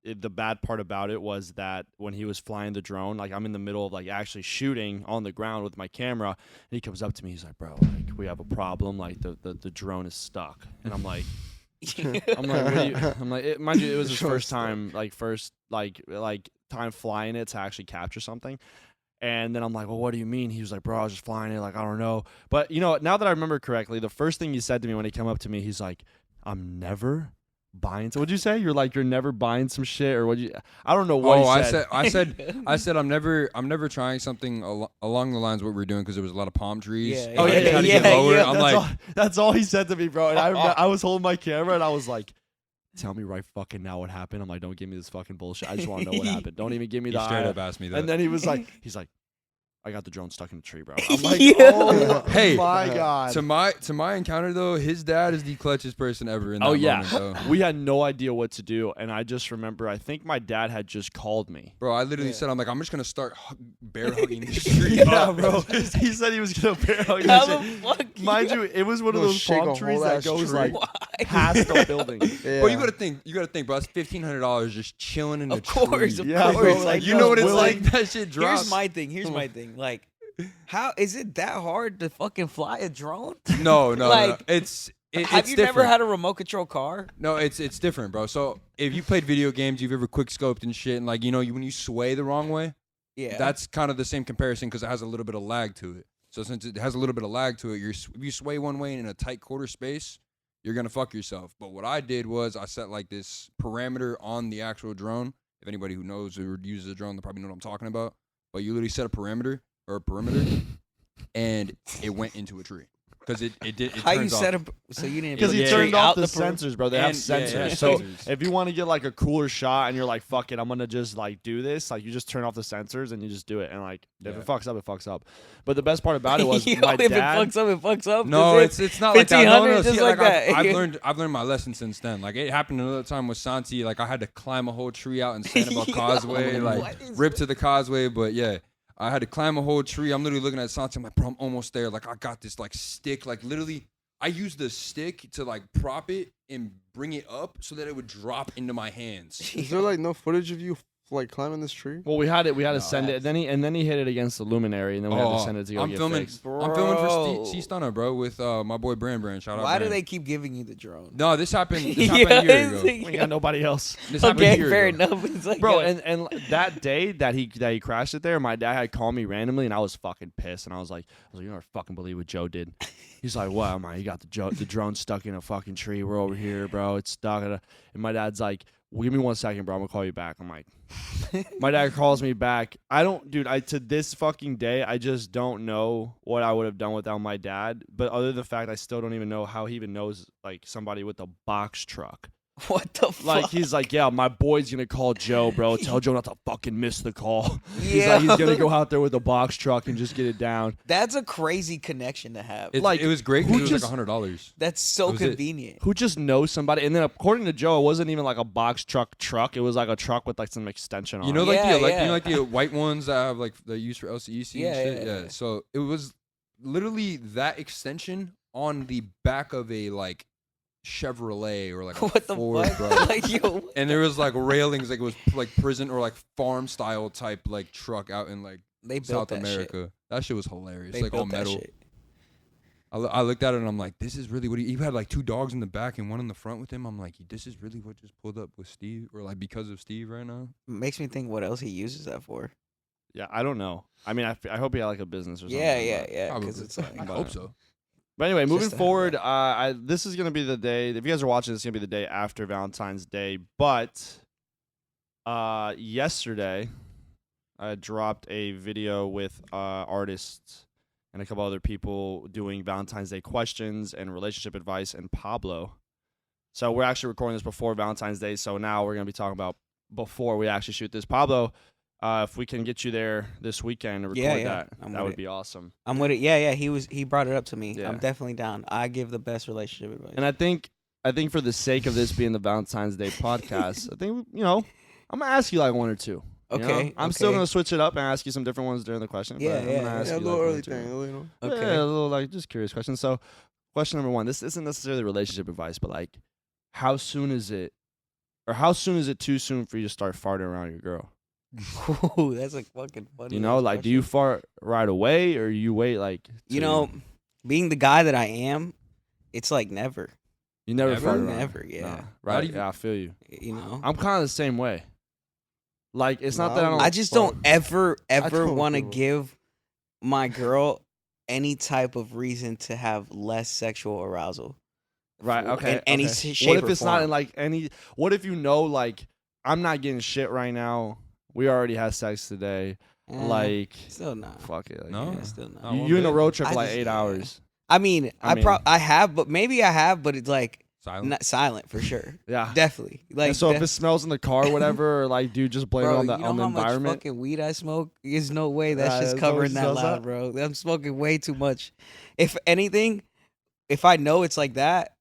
the bad part about it was that when he was flying the drone, like I'm in the middle of like actually shooting on the ground with my camera, and he comes up to me, he's like, "Bro, like we have a problem, like the drone is stuck," and I'm like. I'm like, what do you? I'm like, mind you, it was his first time, time flying it to actually capture something. And then I'm like, well, what do you mean? He was like, bro, I was just flying it. Like, I don't know. But, now that I remember correctly, the first thing he said to me when he came up to me, he's like, I'm never buying. So what'd you say? You're never buying some shit, or I don't know what he said. I said I'm never trying something along the lines of what we're doing because there was a lot of palm trees. Yeah, Like, yeah, trying to yeah, get lower. yeah. I'm That's all he said to me, bro. And I was holding my camera, and I was like, tell me right fucking now what happened. I'm like, don't give me this fucking bullshit. I just want to know what happened. Don't even give me he the straight eye. up asked me that. And then he's like, I got the drone stuck in a tree, bro. I'm like, Yeah. oh Hey, my God. to my encounter though, his dad is the clutchest person ever in that Oh, yeah. moment, though. We had no idea what to do, and I just remember, I think my dad had just called me. Bro, I literally Yeah. said, I'm like, I'm just gonna start bear hugging this tree. Yeah, bro. He said he was gonna bear hug this How the shit. fuck? Mind you, it was one of Gonna those shake palm a trees whole that ass goes tree. like Why? past the building. Yeah. Bro, you gotta think, bro. That's $1,500 just chilling in a Of course, tree. of Yeah, course. bro, Like, like, You know what it's Will, like? That shit drops. Here's my thing. Like, how is it that hard to fucking fly a drone? No. Like, It's Have you different. never had a remote control car? No, it's different, bro. So if you played video games, you've ever quick scoped and shit, and when you sway the wrong way, Yeah. that's kind of the same comparison because it has a little bit of lag to it. So since it has a little bit of lag to it, if you sway one way in a tight quarter space, you're gonna fuck yourself. But what I did was I set like this parameter on the actual drone. If anybody who knows or uses a drone, they probably know what I'm talking about. But you literally set a perimeter, and it went into a tree because it How you turns off. set up? So you didn't Because he put turned tree off out the per- sensors, bro. They have And- yeah, sensors. yeah, So sensors. if you want to get like a cooler shot and you're like, fuck it, I'm gonna just like do this, like you just turn off the sensors and you just do it. And like if Yeah. it fucks up, it fucks up. But the best part about it was Yo, my if dad. it fucks up. No, Is it's not like that. No, 1500 see, just like that. I've learned my lesson since then. Like it happened another time with Santi. Like I had to climb a whole tree out in Sanibel Yo, Causeway, what like is rip to the causeway. But yeah, I had to climb a whole tree. I'm literally looking at Santi. I'm like, bro, I'm almost there. Like I got this like stick. Like literally, I used the stick to like prop it and bring it up so that it would drop into my hands. Is there like no footage of you like climbing this tree? Well, we had to No, send it. Then he hit it against the luminary, and then we had to send it to go I'm get filming. fixed. I'm filming for Bro. C Stunner, bro, with my boy Brand. Shout out. Why do Brand. they keep giving you the drone? No, this happened. This Yeah, happened a year it's ago. like- We got nobody else. This happened a Okay, year fair ago. enough. It's like, Bro, yeah. and that day that he crashed it there, my dad had called me randomly, and I was fucking pissed, and I was like, you never fucking believe what Joe did. He's like, what? I'm like, you got the drone stuck in a fucking tree. We're over here, bro. It's stuck. And my dad's like, well, give me 1 second, bro. I'm gonna call you back. I'm like, my dad calls me back. To this fucking day, I just don't know what I would have done without my dad. But other than the fact, I still don't even know how he even knows like somebody with a box truck. What the fuck? Like he's like, yeah, my boy's gonna call Joe, bro. Tell Joe not to fucking miss the call. He's Yeah. like, he's gonna go out there with a box truck and just get it down. That's a crazy connection to have. Like, It was great who because it was just- like $100. That's so That was it. convenient. Who just knows somebody? And then according to Joe, it wasn't even like a box truck. It was like a truck with like some extension on You know, it. like Yeah, the yeah. like the white ones that have like the use for LCEC Yeah, and shit. yeah, yeah. So it was literally that extension on the back of a like Chevrolet or like a What the Ford, fuck? bro. Like, yo, And there was like railings, like it was like prison or like farm style type like truck out in like they built South that America. That shit was hilarious. Shit. They Like all built that metal. shit. I looked at it and I'm like, this is really what he had like 2 dogs in the back and one in the front with him. I'm like, this is really what just pulled up with Steve or like because of Steve right now. Makes me think what else he uses that for. Yeah, I don't know. I mean, I hope he had like a business or something. Yeah, but- yeah. Probably. Because it's like, I hope so. But anyway, Just moving to have forward, that. this is gonna be the day. If you guys are watching, this is gonna be the day after Valentine's Day. But yesterday, I dropped a video with artists and a couple other people doing Valentine's Day questions and relationship advice, and Pablo. So we're actually recording this before Valentine's Day. So now we're gonna be talking about before we actually shoot this. Pablo If we can get you there this weekend to record Yeah, that, I'm that with would it. be awesome. I'm with it. Yeah. He brought it up to me. Yeah. I'm definitely down. I give the best relationship advice. And I think for the sake of this being the Valentine's Day podcast, I think I'm gonna ask you like one or two. You know? Okay, I'm still okay. gonna switch it up and ask you some different ones during the question. Yeah, but I'm yeah, gonna ask Yeah, a you little like one or early two. thing, you know. Okay. Yeah, a little like just curious question. So, question number one. This isn't necessarily relationship advice, but like, how soon is it too soon for you to start farting around your girl? Ooh, that's a fucking funny. You know, like, do you fart right away or you wait like? You till- know, being the guy that I am, it's like never. you never Never? fart around. Never, yeah. Nah, Not right? even- Yeah, I feel you. You know, I'm kind of the same way. Like, it's not Nah, that I don't. I just fart. don't ever don't want to feel it. give my girl any type of reason to have less sexual arousal. Right. Okay. In any okay. shape What if or it's not form. in like any? What if you know like I'm not getting shit right now. We already had sex today. Like, still not. fuck it. Like, No? Yeah, still not. Not You, one you're in a bit. road trip I for like just- 8 yeah. hours. I mean, I I have, but maybe I have, but it's like Silent. not silent for sure. Yeah. Definitely. Like, And so if it smells in the car or whatever, or like, dude, just blame it bro, on the you know on the how much environment. fucking weed I smoke? There's no way that's Yeah, just that's what covering that smells loud, up. bro. I'm smoking way too much. If anything, if I know it's like that,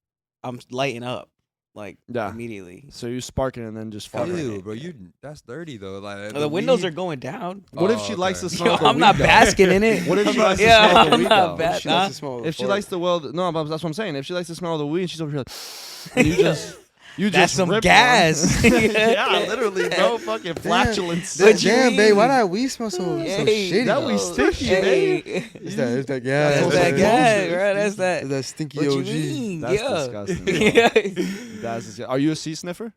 I'm lighting up like Yeah. immediately. So you sparking and then just fart. Fuck. Ew, bro, that's dirty though. Like The windows weed- are going down. What if Oh, she likes okay. to smell Yo, the I'm weed, not though? basking in it. What if she likes to yeah, smell the I'm weed, not though? ba- She likes huh? to smell the If she fart. likes the no, but that's what I'm saying. If she likes to smell the weed, she's over here like, and you That's just some rip gas. one. yeah, literally, bro. Fucking flatulence. What you Damn, mean? babe, why that weed smell so Hey, shitty? that we yo, stinky, hey. It's that gas. That's That's what that it gas, is. bro. That's that. It's that stinky What you OG. mean? That's yeah. disgusting, bro. Yeah. That's disgusting. Are you a sea sniffer?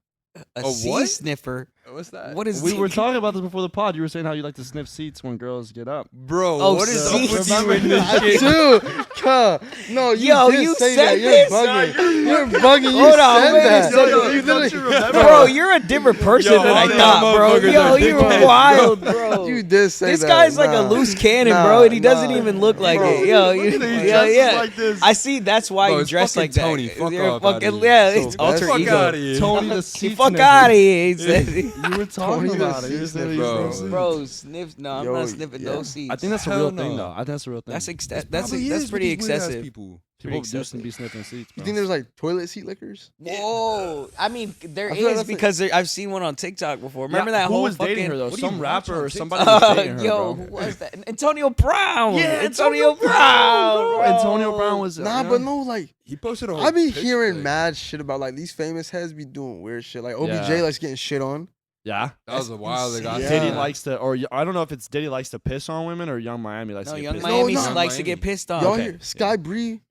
A A sea what? sniffer. What's that? What is We were talking about this before the pod. You were saying how you like to sniff seats when girls get up. Bro, Oh, what is so- up with you in this I shit? do. Cuh. No, you Yo, did you say said that. this? You're bugging. You're bugging. You Hold on, said wait a that. second. You literally- Bro, you're a different person Yo, than I all y'all thought, bro. motherfuckers Yo, are you're dickheads, wild, bro. You did say This that. guy's like a Nah. loose cannon, Nah, bro, and he doesn't nah. even look like Bro, it. Yo, look at him, he yeah, dresses yeah. like this. I see. That's why Bro, you it's dress fucking like that. Tony. Fuck You're off outta fucking here. yeah. So It's that's- alter Fuck ego. outta here. Tony the You sea fuck sniffer. out of here. He said. You were talking Tony the about it. You were sea saying sniffer. you Bro. sniff Bro, sniff. No, I'm Yo, not sniffing yeah. those seats. I think that's a Hell real no. thing, though. I think that's a real thing. that's Probably is with pretty these weird-ass excessive. people. People pretty do excessive. be sniffing seats. You Bro. think there's like toilet seat lickers? Whoa! I mean, there I feel like is that's like- because I've seen one on TikTok before. Remember Yeah, that who whole was fucking dating her though? What do you Some watch rapper on or TikTok? somebody was dating her, yo, bro. who was that? Antonio Brown. Yeah, Antonio Brown. bro. Bro. Antonio Brown was Nah, you know? but no, like He posted a whole I be picture, hearing like, mad shit about like these famous heads be doing weird shit. Like OBJ Yeah. likes getting shit on. Yeah. That was a while ago. insane. Diddy Yeah. likes to, or I don't know if it's Diddy likes to piss on women or Young Miami likes No, to get Young pissed Miami No, no. likes to get Miami. pissed off. Y'all Okay. hear Sky Bree?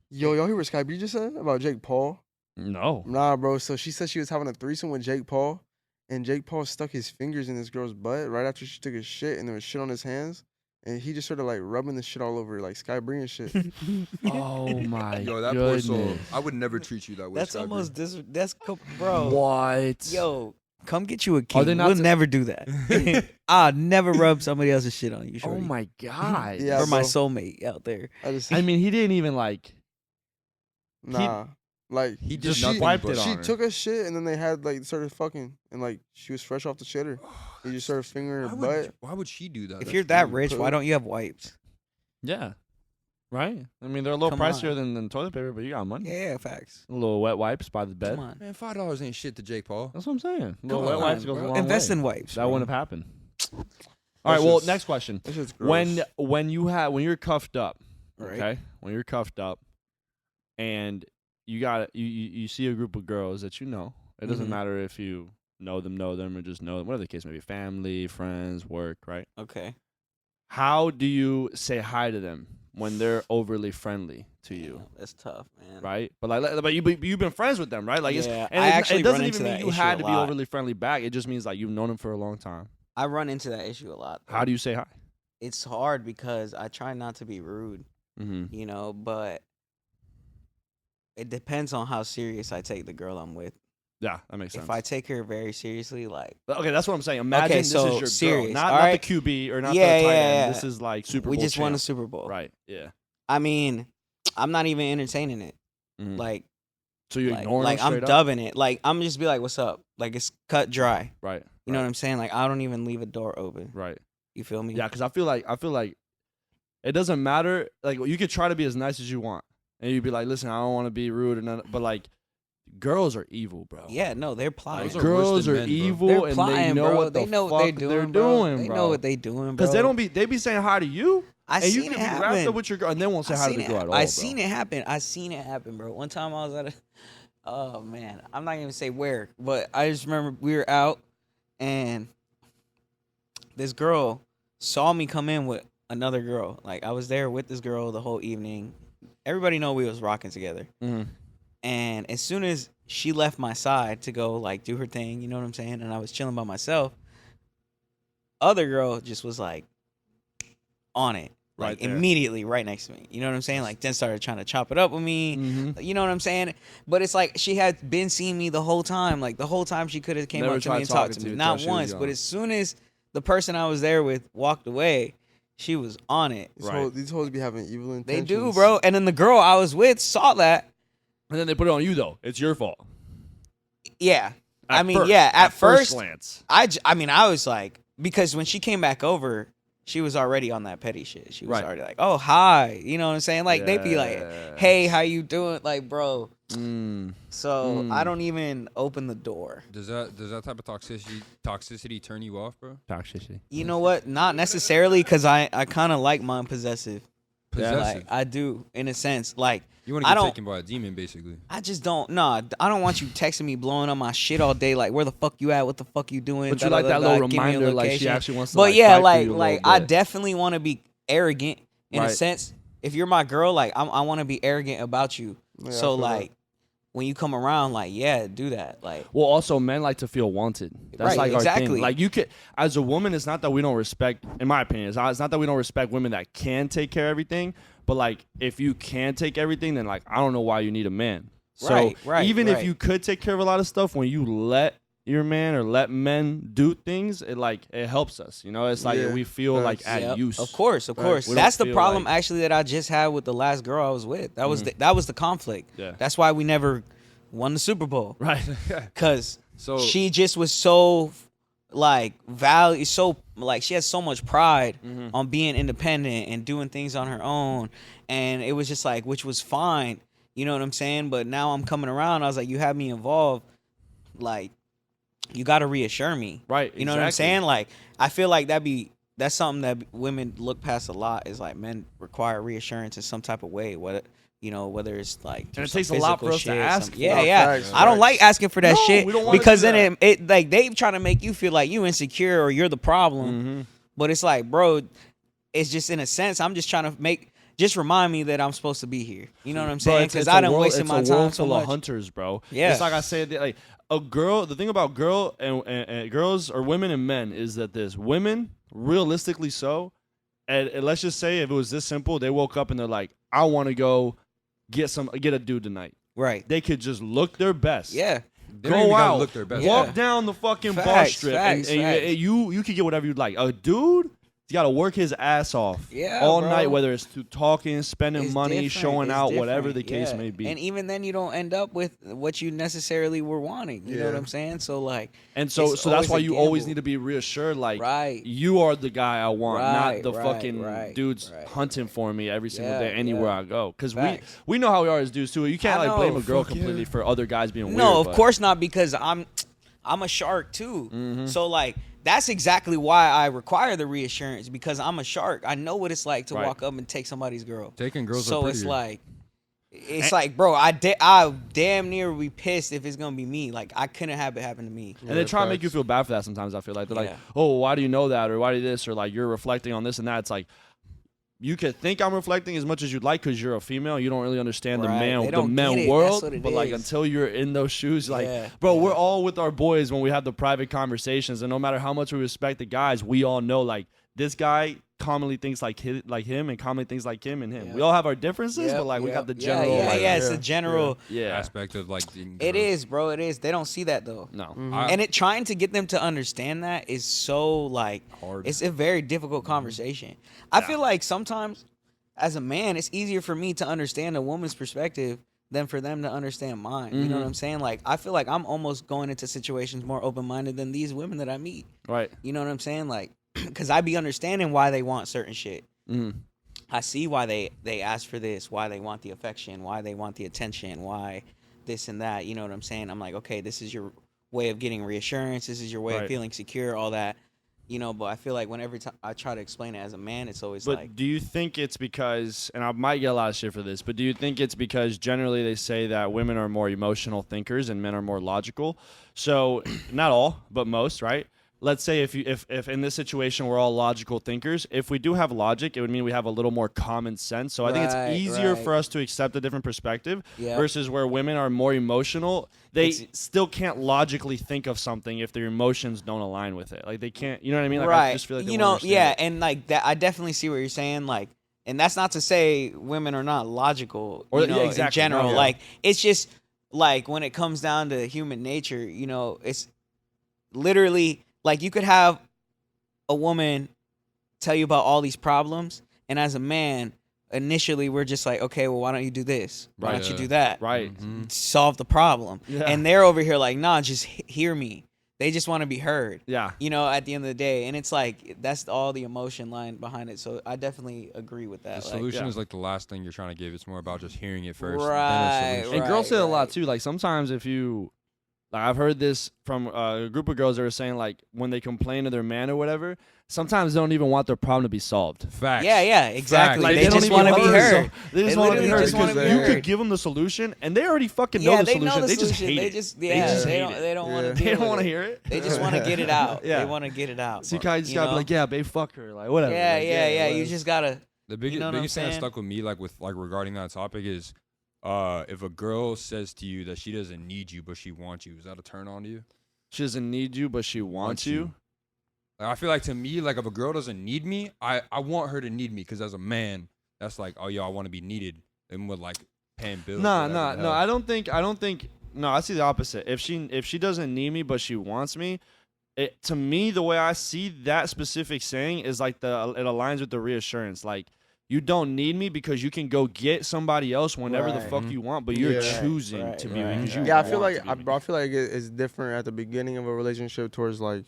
Y'all hear what Sky Bree just said about Jake Paul? on. No. Nah, bro. So she said she was having a threesome with Jake Paul, and Jake Paul stuck his fingers in this girl's butt right after she took his shit, and there was shit on his hands, and he just started like rubbing the shit all over like Sky Bree and shit. Oh my Yo, that goodness. poor soul. I would never treat you that way. That's Sky Bree. almost bro. What? Yo, come get you a king. they not We'll to- never do that. I'll never rub somebody else's shit on you. Oh shorty. my god. Yeah, Or my bro. soulmate out there. I just I mean, he didn't even like. nah. Like He Just did nothing. wiped but- it on she her. took her shit and then they had like started fucking and like she was fresh off the shitter. He just started fingering her butt. Why would she do that? If That's you're that weird. rich, why don't you have wipes? Yeah. Right. I mean, they're a little Come pricier on. than toilet paper, but you got money. Yeah, facts. A little wet wipes by the bed. Come on. Man, $5 ain't shit to Jake Paul. That's what I'm saying. Come Little wet on, wipes goes a bro. long Invest way. in wipes. That bro. wouldn't have happened. All right. That's Well, just- next question. That's just gross. When you're cuffed up, Right. okay? When you're cuffed up, and you see a group of girls that you know. It doesn't Mhm. matter if you know them, or just know them. Whatever the case may be, family, friends, work, right? Okay. How do you say hi to them when they're overly friendly to you? Damn, that's tough, man. Right, but you've been friends with them, right? Like, Yeah, and I it, actually it doesn't run even into mean that you issue had a to be lot. overly friendly back. It just means like you've known them for a long time. I run into that issue a lot. How do you say hi? It's hard because I try not to be rude, Mm-hmm. but it depends on how serious I take the girl I'm with. Yeah, that makes sense. If I take her very seriously, like Okay, that's what I'm saying. Imagine Okay, this so is your serious, girl, not alright? the QB or not Yeah, the tight yeah, end. yeah. This is like Super we Bowl just won a champ. Super Bowl. Right? Yeah. I mean, I'm not even entertaining it. Mhm. like, So you like, ignore like them I'm straight up? dubbing it. Like I'm just be like, "What's up?" Like it's cut dry. Right. You know what I'm saying? Like I don't even leave a door open. Right. You feel me? Yeah, because I feel like it doesn't matter. Like you could try to be as nice as you want, and you'd be like, listen, I don't want to be rude, but like, girls are evil, bro. Yeah, no, they're plotting. Those Girls are men, bro. evil, They're and plotting, they know bro. what the they know fuck what they're doing, doing, They know what they doing, bro. Because they be saying hi to you, I and you seen could it be wrapped happen. up with your girl, and they won't say hi to the girl at all. I bro. seen it happen. I seen it happen, bro. One time I was at a, oh man, I'm not gonna say where, but I just remember we were out, and this girl saw me come in with another girl. Like I was there with this girl the whole evening. Everybody know we was rocking together. Mm-hmm. And as soon as she left my side to go like do her thing, you know what I'm saying? And I was chilling by myself. Other girl just was like on it. Like Right there. immediately right next to me. You know what I'm saying? Like then started trying to chop it up with me. Mm-hmm. You know what I'm saying? But it's like she had been seeing me the whole time. Like the whole time she could have came Never up to me tried and talking talked to to me. you Not till she was once. young. But as soon as the person I was there with walked away, she was on it. Right. These hoes be having evil They intentions. do, bro. And then the girl I was with saw that. And then they put it on you though. It's your fault. Yeah. At I mean, first. yeah, at first glance. I mean, I was like, because when she came back over, she was already on that petty shit. She was Right. already like, oh, hi. You know what I'm saying? Like, they'd be like, hey, Yes. how you doing? Like, bro. Mm. So I don't even open the door. Does that type of toxicity turn you off, bro? Toxicity. You know what? Not necessarily, because I kind of like mine possessive. Possessive. Like, I do, in a sense. Like, You want to I get don't- taken by a demon, basically. I just don't. Nah, I don't want you texting me, blowing up my shit all day. Like, where the fuck you at? What the fuck you doing? But you Da, like da, that da, little give me a reminder, like she location. actually wants to. But like, yeah, fight for like you a like little I bit. definitely want to be arrogant in a Right. sense. If you're my girl, like I want to be arrogant about you. Yeah, I So feel that. like when you come around, like yeah, do that. Like Well, also men like to feel wanted. That's Right, like our exactly. thing. Like you could, as a woman, it's not that we don't respect. In my opinion, it's not that we don't respect women that can take care of everything. But like, if you can take everything, then like I don't know why you need a man. So Right, even right. if you could take care of a lot of stuff, when you let your man or let men do things, it helps us. You know, it's like Yeah, we feel like facts. at Yep, use. Of course, of Right. course. We don't That's the feel problem like- actually that I just had with the last girl I was with. That was that was the conflict. Yeah. That's why we never won the Super Bowl. Right. Cause So she just was so like she has so much pride Mm-hmm. on being independent and doing things on her own, and it was just like, which was fine, you know what I'm saying? But now I'm coming around, I was like, you have me involved, like you got to reassure me, Right. you know what I'm exactly. saying? Like I feel like that's something that women look past a lot, is like men require reassurance in some type of way, whether it's like And it some takes a lot for physical us to shit, ask yeah, for. yeah. Facts, I don't facts. like asking for that No, shit we don't wanna because do then it like they trying to make you feel like you insecure or you're the problem. Mhm. But it's like, bro, it's just in a sense, I'm just trying to remind me that I'm supposed to be here. You know what I'm Bro, saying? it's Because a I done world- wasted it's my a time world so full of much. hunters, bro. Yeah. It's like I said, like a girl. The thing about girl and girls or women and men is that there's women, realistically so, and let's just say if it was this simple, they woke up and they're like, I want to go get a dude tonight. Right. They could just look their best. Yeah. they don't even Go gotta out, look their best. Yeah. walk down the fucking bus Facts, strip, facts, and facts. you could get whatever you'd like. A dude, he's got to work his ass off Yeah, all bro. night, whether it's through talking, spending It's money, different. showing It's out, whatever the different. case Yeah. may be. And even then, you don't end up with what you necessarily were wanting. You know what Yeah. I'm saying? So like, And so It's that's always why a you always gamble. need to be reassured, like right. you are the guy I want, Right, not the right, fucking right, dudes right, hunting for me every single Yeah, day anywhere yeah. I go. Because Facts. we know how we are as dudes too. You can't I like blame know, a girl fuck completely yeah. for other guys being weird. No, of but- course not, because I'm a shark too. Mhm. So like that's exactly why I require the reassurance, because I'm a shark. I know what it's like to Right. walk up and take somebody's girl. Taking girls are So prettier. it's like, bro, I damn near would be pissed if it's gonna be me. Like I couldn't have it happen to me. And they try to make you facts. feel bad for that sometimes. I feel like they're like, Yeah. oh, why do you know that? Or why do this? Or like you're reflecting on this and that. It's like, you could think I'm reflecting as much as you'd like because you're a female. You don't really understand Right. They the don't man get it. That's world. what it But like is. until you're in those shoes, like, Yeah, bro, yeah. we're all with our boys when we have the private conversations. And no matter how much we respect the guys, we all know like this guy commonly thinks like him and commonly thinks like him and him. Yeah. We all have our differences, Yep, but like we yep. got the Yeah, general. Yeah, like, yeah, it's the yeah, general. yeah. aspect of like dating It girls. is, bro. It is. They don't see that though. No. I- And trying to get them to understand that is so like Hard. it's a very difficult conversation. I feel like sometimes as a man, it's easier for me to understand a woman's perspective than for them to understand mine. You know what I'm saying? Like, I feel like I'm almost going into situations more open-minded than these women that I meet. Right. You know what I'm saying? Like, because I be understanding why they want certain shit. I see why they ask for this, why they want the affection, why they want the attention, why this and that. You know what I'm saying? I'm like, okay, this is your way of getting reassurance. This is your way of feeling secure, all that. You know, but I feel like whenever I try to explain it as a man, it's always But like. do you think it's because, and I might get a lot of shit for this, but do you think it's because generally they say that women are more emotional thinkers and men are more logical? So not all, but most, right? Let's say if in this situation we're all logical thinkers, if we do have logic, it would mean we have a little more common sense. So I think it's easier for us to accept a different perspective versus where women are more emotional. They still can't logically think of something if their emotions don't align with it. Like they can't, you know what I mean? Like I just feel like they won't understand it. And like that, I definitely see what you're saying. Like, and that's not to say women are not logical, Or, you know, exactly. in general. No, like, it's just like when it comes down to human nature, you know, it's literally. Like, you could have a woman tell you about all these problems, and as a man, initially we're just like, okay, well, why don't you do this? Why don't you do that? Right. Solve the problem. Yeah. And they're over here like, nah, just hear me. They just want to be heard. Yeah. You know, at the end of the day. And it's like, that's all the emotion lying behind it. So I definitely agree with that. The solution is like the last thing you're trying to give. It's more about just hearing it first. Right. And girls say a lot too. Like sometimes if you, like I've heard this from a group of girls that are saying like when they complain to their man or whatever, sometimes they don't even want their problem to be solved. Facts. Yeah, exactly. Like, they just want to be heard. They just want to be heard just wanna because be you heard. could give them the solution and they already fucking know the solution. They just hate it. They don't want to. They don't want to hear it. They just want to get it out. Yeah. They want to get it out. So you kind of just gotta be like, yeah, babe, fuck her, like whatever. Yeah. You just gotta. The biggest what I'm thing that saying? stuck with me, like with like regarding that topic, is if a girl says to you that she doesn't need you but she wants you, is that a turn on to you? She doesn't need you, but she wants you. Like, I feel like to me, like if a girl doesn't need me, I want her to need me because as a man, that's like, oh, yo, I want to be needed, and with like paying bills. No. I don't think. No, I see the opposite. If she doesn't need me, but she wants me, to me, the way I see that specific saying is like it aligns with the reassurance. Like, you don't need me because you can go get somebody else whenever the fuck you want, but you're choosing to be with me. Yeah, I feel like I feel like it's different at the beginning of a relationship towards like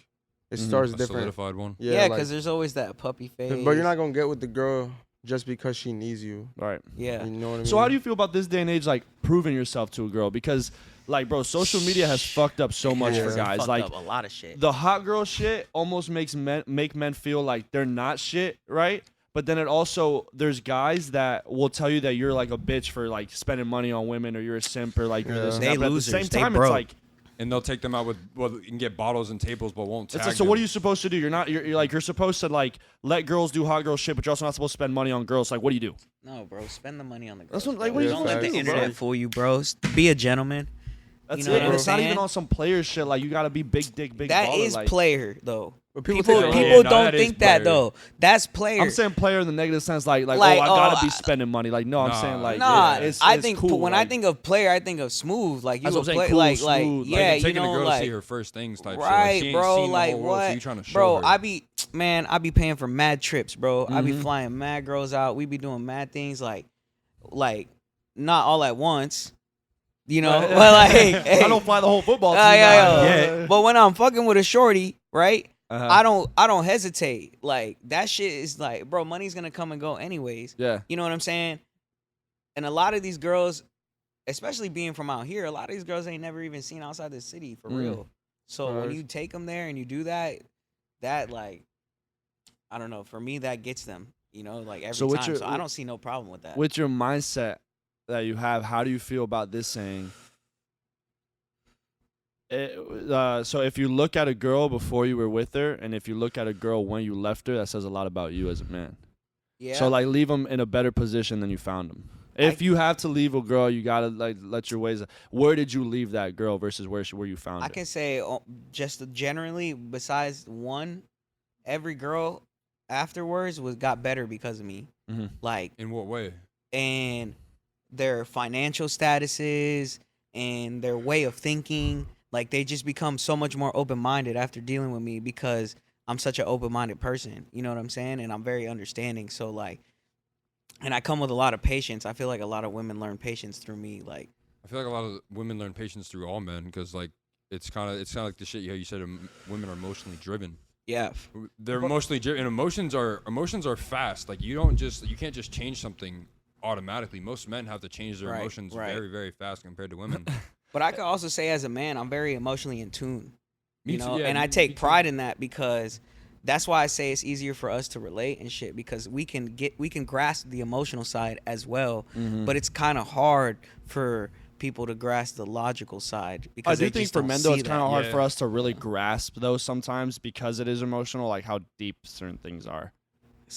it starts a different. solidified one. Yeah, like, because there's always that puppy phase. but you're not gonna get with the girl just because she needs you. Right. Yeah. You know what I mean? So how do you feel about this day and age, like proving yourself to a girl? Because, like, bro, social media has fucked up so much for guys. Fucked Like, up a lot of shit. the hot girl shit almost make men feel like they're not shit, right? But then it also, there's guys that will tell you that you're like a bitch for like spending money on women or you're a simp or like you're this and They that. But losers. at the same They time, broke. it's like, And they'll take them out with, well, you can get bottles and tables, but won't tag so what are them. you supposed to do? You're supposed to like let girls do hot girl shit, but you're also not supposed to spend money on girls. Like, what do you do? No, bro. Spend the money on the girls. That's what- like, bro. what are you Don't let supposed the to do, bro? internet fool you, bros. Be a gentleman. That's You know it. what And I'm it's not even saying? on some player shit. Like, you gotta be big dick, big That baller, is like, player, though. But People take it Yeah, don't no, that is think that, player. though. That's player. I'm saying player in the negative sense, like Like, oh, I gotta oh, be spending money. Like, no, I'm Nah. saying like, Nah, yeah, it's, I it's think cool. when I think of player, I think of smooth. Like you That's a what I'm saying, play, cool, like smooth. yeah, Like, you taking know, a girl like to see her first things type shit. right, Like, she ain't bro. seen the Like whole world, what, so you trying to show bro? her. I be paying for mad trips, bro. I Mm-hmm. be flying mad girls out. We be doing mad things, like not all at once. You know, but like hey, I don't fly the whole football team. yeah. But when I'm fucking with a shorty, right? Uh-huh. I don't hesitate. Like that shit is like, bro, money's gonna come and go anyways. Yeah. You know what I'm saying? And a lot of these girls, especially being from out here, a lot of these girls ain't never even seen outside the city for real. So when Right. you take them there and you do that like, I don't know. For me, that gets them. You know, like every So what's time. your- So I don't see no problem with that. With your mindset that you have, how do you feel about this saying? So if you look at a girl before you were with her, and if you look at a girl when you left her, that says a lot about you as a man. Yeah. So like, leave them in a better position than you found them. If you have to leave a girl, you gotta like let your ways. Where did you leave that girl versus where you found I her? can say just generally, besides one, every girl afterwards got better because of me. Mm-hmm. Like, In what way? and their financial statuses and their way of thinking, like they just become so much more open-minded after dealing with me because I'm such an open-minded person. You know what I'm saying? And I'm very understanding. So like, and I come with a lot of patience. I feel like a lot of women learn patience through me. Like, I feel like a lot of women learn patience through all men because like it's kind of like the shit you said. Women are emotionally driven. yeah, They're emotionally driven, and emotions are fast. Like you can't just change something automatically. Most men have to change their Right, emotions right. very, very fast compared to women. but I could also say as a man, I'm very emotionally in tune. Me You too, know, yeah, and I me take too. pride in that because that's why I say it's easier for us to relate and shit because we can grasp the emotional side as well, but it's kind of hard for people to grasp the logical side I because do they think just for don't men though see it's kind of that. hard Yeah. for us to really grasp those sometimes because it is emotional, like how deep certain things are.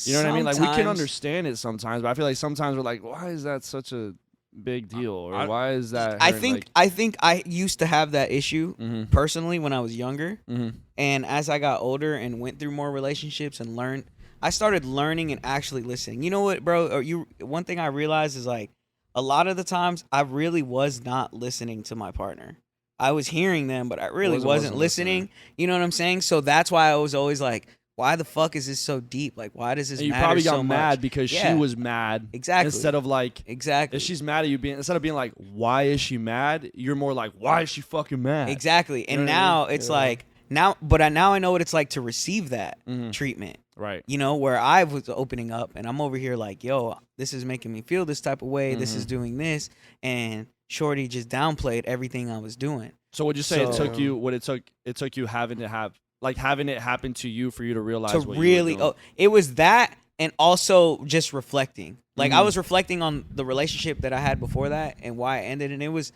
You know what I mean? Like we can Sometimes- understand it sometimes, but I feel like sometimes we're like, why is that such a big deal, or why is that? I hurting? think I think I used to have that issue Mhm. personally when I was younger, Mhm. and as I got older and went through more relationships and learned, I started learning and actually listening. You know what, bro? One thing I realized is like a lot of the times I really was not listening to my partner. I was hearing them, but I really wasn't listening. You know what I'm saying? So that's why I was always like, why the fuck is this so deep? Like, why does this And you matter probably so got much? mad because she Yeah. was mad. Exactly. Instead of like, Exactly. if she's mad at you, instead of being like, why is she mad? You're more like, why is she fucking mad? Exactly. And know what I now mean? it's Yeah. like now I know what it's like to receive that Mhm. treatment. Right. You know, where I was opening up and I'm over here like, yo, this is making me feel this type of way. This is doing this, and Shorty just downplayed everything I was doing. So would you say it So- took you? What it took you having it happen to you for you to realize To what really, you were doing. it was that, and also just reflecting. Like I Mhm. was reflecting on the relationship that I had before that and why it ended, and it was,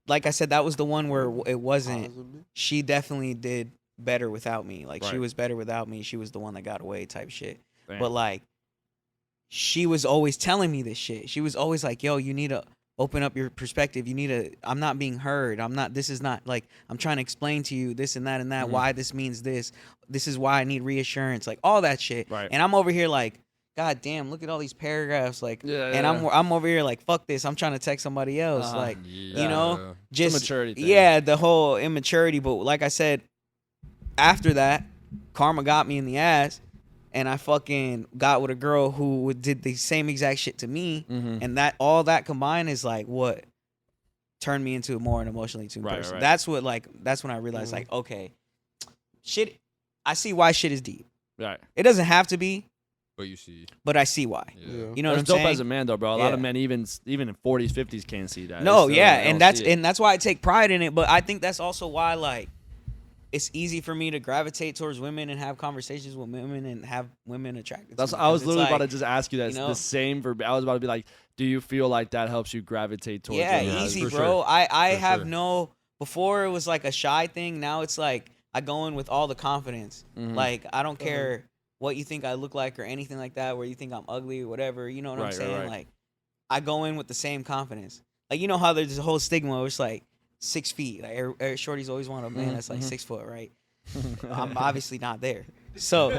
like I said, that was the one where it wasn't. Possibly. She definitely did better without me. Like she Right. was better without me. She was the one that got away type shit. Damn. But like she was always telling me this shit. She was always like, yo, you need to open up your perspective. You need to, I'm not being heard. This is not like, I'm trying to explain to you this and that, Mhm. why this means this. This is why I need reassurance. Like all that shit. Right. And I'm over here like, God damn, look at all these paragraphs. Like, Yeah, and yeah. I'm over here like, fuck this. I'm trying to text somebody else. Uh-huh. Like, Yeah. you know, just maturity thing. Yeah, the whole immaturity. But like I said, after that, karma got me in the ass, and I fucking got with a girl who did the same exact shit to me, Mhm. and that all that combined is like what turned me into more an emotionally tuned Right, person. right. That's when I realized like, okay, shit. I see why shit is deep. Right. It doesn't have to be, But you see, but I see why. yeah. Yeah. You know what That's I'm dope saying? as a man though, bro. A lot of Yeah. men even in 40s, 50s can't see that. No, They yeah, don't and that's see it. why I take pride in it. But I think that's also why like it's easy for me to gravitate towards women and have conversations with women and have women attracted. That's to me, I was 'cause it's literally about to like, just ask you that. you know? The same for I was about to be like, do you feel like that helps you gravitate towards yeah, women? easy, for bro. sure. I For have sure. no. Before it was like a shy thing. Now it's like I go in with all the confidence. Mhm. Like I don't care what you think I look like or anything like that. Where you think I'm ugly or whatever. You know what I'm Right, right, saying? right. Like I go in with the same confidence. Like you know how there's this whole stigma where it's like 6 feet. Like shorties always want a man that's like 6 foot, right? I'm obviously not there. So,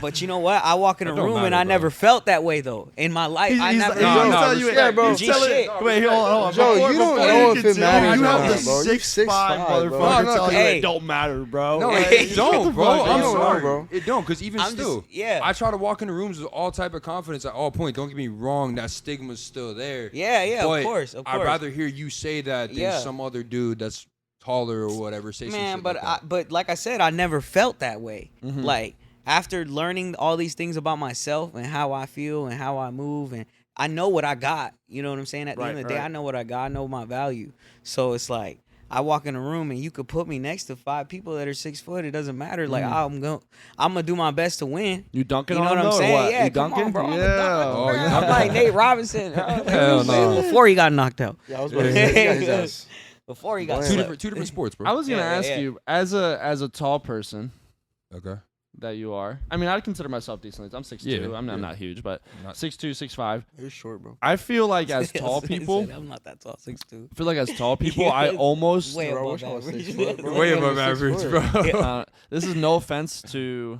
but you know what? I walk in a That don't room and matter, I bro. never felt that way though. In my life, I never. telling you, yeah, bro. He's telling- G-shit. Wait, hold on. Joe, Before- you don't before know you if it continue, matters You or have not, the bro. You 6'5" 6'5", motherfucker bro. No, no, telling you hey. it don't matter, bro. No, Like, it get don't, the bro. fuck I'm out. don't know, sorry, bro. It don't, because even I'm still, just, yeah. I try to walk into rooms with all type of confidence at all points. Don't get me wrong, that stigma's still there. Yeah, But of course. I'd rather hear you say that than Yeah. some other dude that's taller or whatever say some Man, shit but like that. but like I said, I never felt that way. Mhm. Like after learning all these things about myself and how I feel and how I move, and I know what I got. You know what I'm saying? At the end of the day, right. I know what I got. I know my value. So it's like I walk in a room and you could put me next to 5 people that are 6 foot. It doesn't matter. Like I'm gonna do my best to win. You dunking You know on what him I'm though, or saying? what? Yeah, You come dunking? on, bro. I'm a Yeah. dunker, Oh, bro. you I'm dunking. like Nate Robinson. Hell no. Before he got knocked out. Yeah, I was about to say, he got his ass. Before he got Two slept. Two different sports, bro. I was gonna Yeah, ask yeah. you, as a tall person Okay. that you are. I mean, I'd consider myself decently. I'm 6'2". Yeah, I'm yeah. not huge, but Not- 6'2", 6'5". You're short, bro. I feel like as tall He people, said, I'm not that tall, 6'2". I feel like as tall people, I almost. Way Bro, I above wish I was average. 6 foot, bro. Way I'm above only 6 average, foot. bro. This is no offense to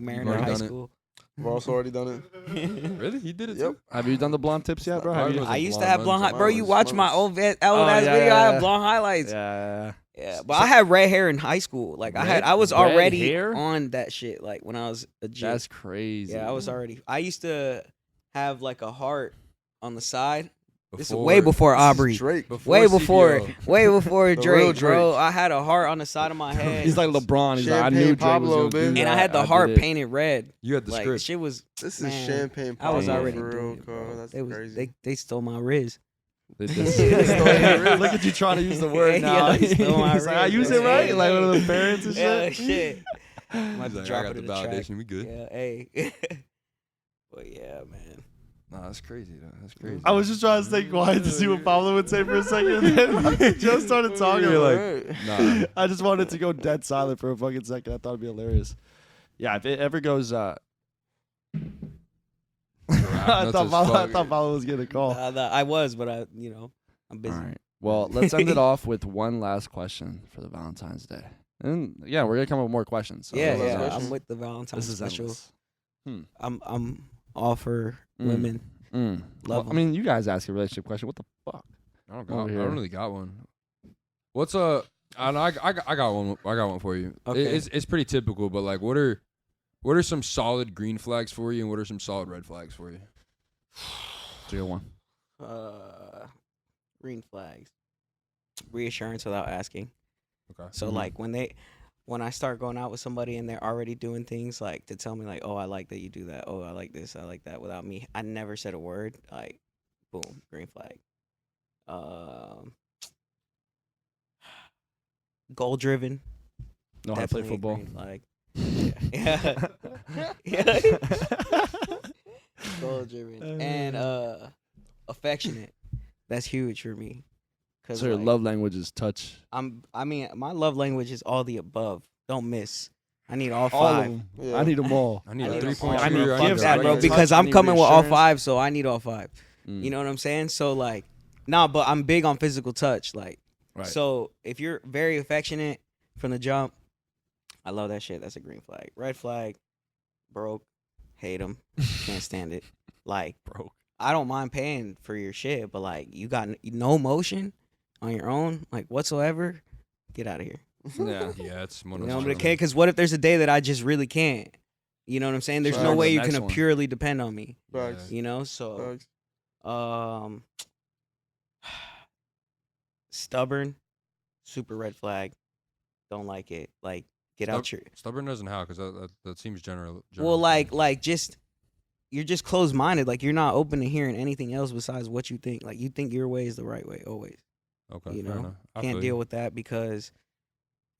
Mariner already High done it. School. I've also already done it. Really? He did it Yep. too? Have you done the blonde tips yet, bro? Have Mine you? wasn't I used to blonde, have mine's blonde. like Bro, you mine watch my was- old ass yeah, video. I yeah. have blonde highlights. Yeah. Yeah, but I had red hair in high school. Like I was red already hair? on that shit. Like when I was a G. That's crazy. Yeah, I was already. I used to have like a heart on the side. This is Before- way before This is Aubrey. Drake. Way before, CBO. way before The real Drake, bro. Drake. I had a heart on the side of my head. He's like LeBron. He's like, I knew Champagne Drake Pablo, was gonna man. do and I that. had the did heart it. painted red. You had the Like script. shit was. This is Man, champagne. I was Pablo already for real, doing it, bro. cuz. That's They was crazy. they stole my Riz. They They just- stole your Look at you trying to use the word Yeah, now. they stole my He's like, I wrist. use it right, Yeah, like one of the yeah. parents and Yeah, shit. shit. Might He's have to like, drop I got it the in the track. validation. We good. Yeah, hey. But yeah, man. Nah, that's crazy. Though. That's crazy. I was just trying to stay quiet to see what Pablo would say for a second, and then just started talking. You're like, like, nah. I just wanted to go dead silent for a fucking second. I thought it'd be hilarious. Yeah, if it ever goes, I Nuts thought as Pablo, I fuck. thought Pablo was getting a call. I was, but I'm busy. All right. Well, let's end it off with one last question for the Valentine's Day. And yeah, we're gonna come up with more questions. So Yeah, this is yeah. question. I'm with the Valentine's This is special. endless. I'm all for Mm. women. Mm. Love Well, I mean, you guys ask a relationship question. What the fuck? I don't, Over I here. don't really got one. What's I got one. I got one for you. Okay. It's pretty typical, but like, what are some solid green flags for you, and what are some solid red flags for you? It's a good one. Green flags. Reassurance without asking. Okay. So like when I start going out with somebody and they're already doing things like to tell me like, oh, I like that you do that. Oh, I like this. I like that. Without me, I never said a word. Like, boom, green flag. Goal driven. Know how to play football. Green flag. Yeah. Yeah. Goal driven and affectionate. That's huge for me. Cause So your like, love language is touch. I mean, my love language is all the above. Don't miss. I need all All of five. them. Yeah. I need them all. I need I a need 3-point a- I need shooter. a I fuck need a that, bro, regular- because touch, I I'm need coming with all reassurance. five, so I need all five. Mm. You know what I'm saying? So like, nah, but I'm big on physical touch. Like, Right. so if you're very affectionate from the jump, I love that shit. That's a green flag. Red flag, broke, hate them, can't stand it. Like, Broke. I don't mind paying for your shit, but like, you got no motion on your own, like whatsoever. Get out of here. Yeah. Yeah, it's one You of know, those. but okay, because what if there's a day that I just really can't? You know what I'm saying? There's Right. no On way the you next can one. purely depend on me. Facts. You know, so Facts. stubborn, super red flag. Don't like it. Like, get out your. Stubborn doesn't how, because that seems general. Well, like just you're just closed minded. Like you're not open to hearing anything else besides what you think. Like you think your way is the right way always. Okay, You fair know, enough. I Can't feel deal you. with that because